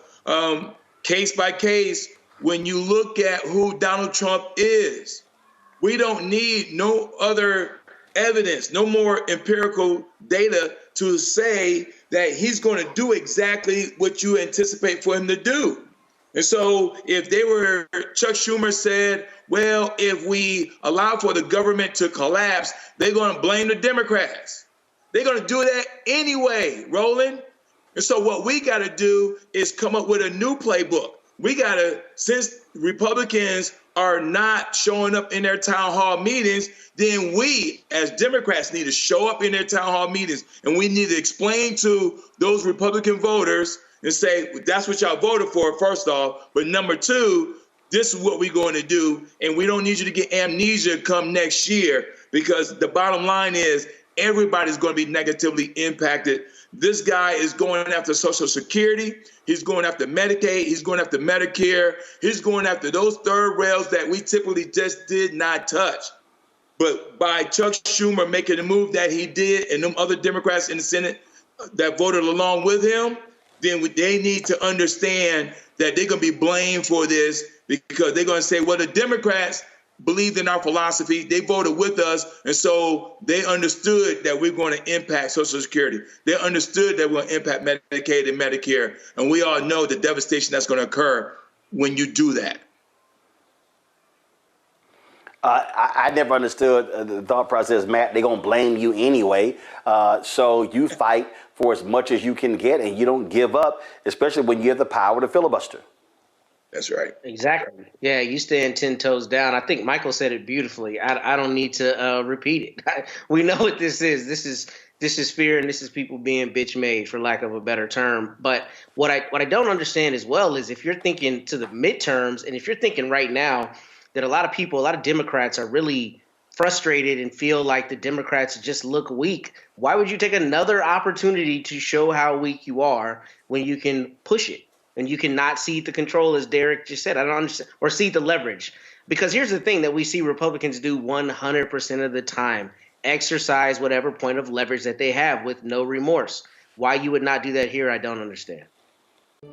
case by case, when you look at who Donald Trump is, we don't need no other evidence, no more empirical data to say that he's going to do exactly what you anticipate for him to do. And so if Chuck Schumer said, well, if we allow for the government to collapse, they're going to blame the Democrats. They're going to do that anyway, Roland. And so what we got to do is come up with a new playbook. We got to, since Republicans are not showing up in their town hall meetings, then we as Democrats need to show up in their town hall meetings. And we need to explain to those Republican voters and say, that's what y'all voted for, first off. But number two, this is what we're going to do. And we don't need you to get amnesia come next year, because the bottom line is everybody's going to be negatively impacted. This guy is going after Social Security. He's going after Medicaid. He's going after Medicare. He's going after those third rails that we typically just did not touch. But by Chuck Schumer making the move that he did and them other Democrats in the Senate that voted along with him, then they need to understand that they're going to be blamed for this, because they're going to say, well, the Democrats, believed in our philosophy. They voted with us, and so they understood that we're going to impact Social Security. They understood that we're going to impact Medicaid and Medicare, and we all know the devastation that's going to occur when you do that. I never understood the thought process, Matt. They're going to blame you anyway. So you fight for as much as you can get, and you don't give up, especially when you have the power to filibuster. That's right. Exactly. Yeah, you stand 10 toes down. I think Michael said it beautifully. I don't need to repeat it. We know what this is. This is fear, and this is people being bitch made, for lack of a better term. But what I don't understand as well is if you're thinking to the midterms, and if you're thinking right now that a lot of people, a lot of Democrats are really frustrated and feel like the Democrats just look weak, why would you take another opportunity to show how weak you are when you can push it? And you cannot cede the control, as Derek just said. I don't understand, or cede the leverage. Because here's the thing that we see Republicans do 100% of the time: exercise whatever point of leverage that they have with no remorse. Why you would not do that here, I don't understand.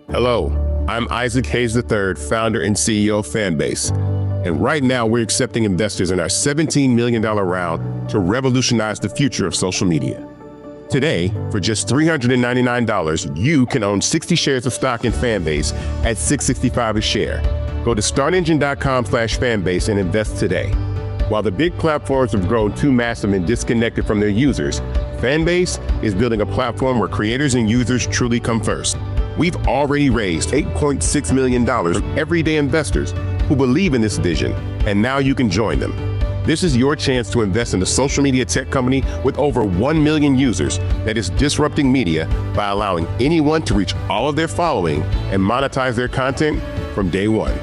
Hello, I'm Isaac Hayes III, founder and CEO of Fanbase. And right now we're accepting investors in our $17 million round to revolutionize the future of social media. Today, for just $399, you can own 60 shares of stock in Fanbase at $665 a share. Go to startengine.com/fanbase and invest today. While the big platforms have grown too massive and disconnected from their users, Fanbase is building a platform where creators and users truly come first. We've already raised $8.6 million from everyday investors who believe in this vision, and now you can join them. This is your chance to invest in a social media tech company with over 1 million users that is disrupting media by allowing anyone to reach all of their following and monetize their content from day one.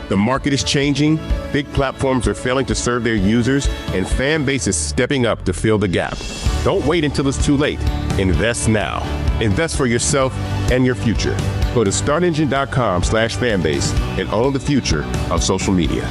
The market is changing, big platforms are failing to serve their users, and Fanbase is stepping up to fill the gap. Don't wait until it's too late. Invest now. Invest for yourself and your future. Go to startengine.com/fanbase and own the future of social media.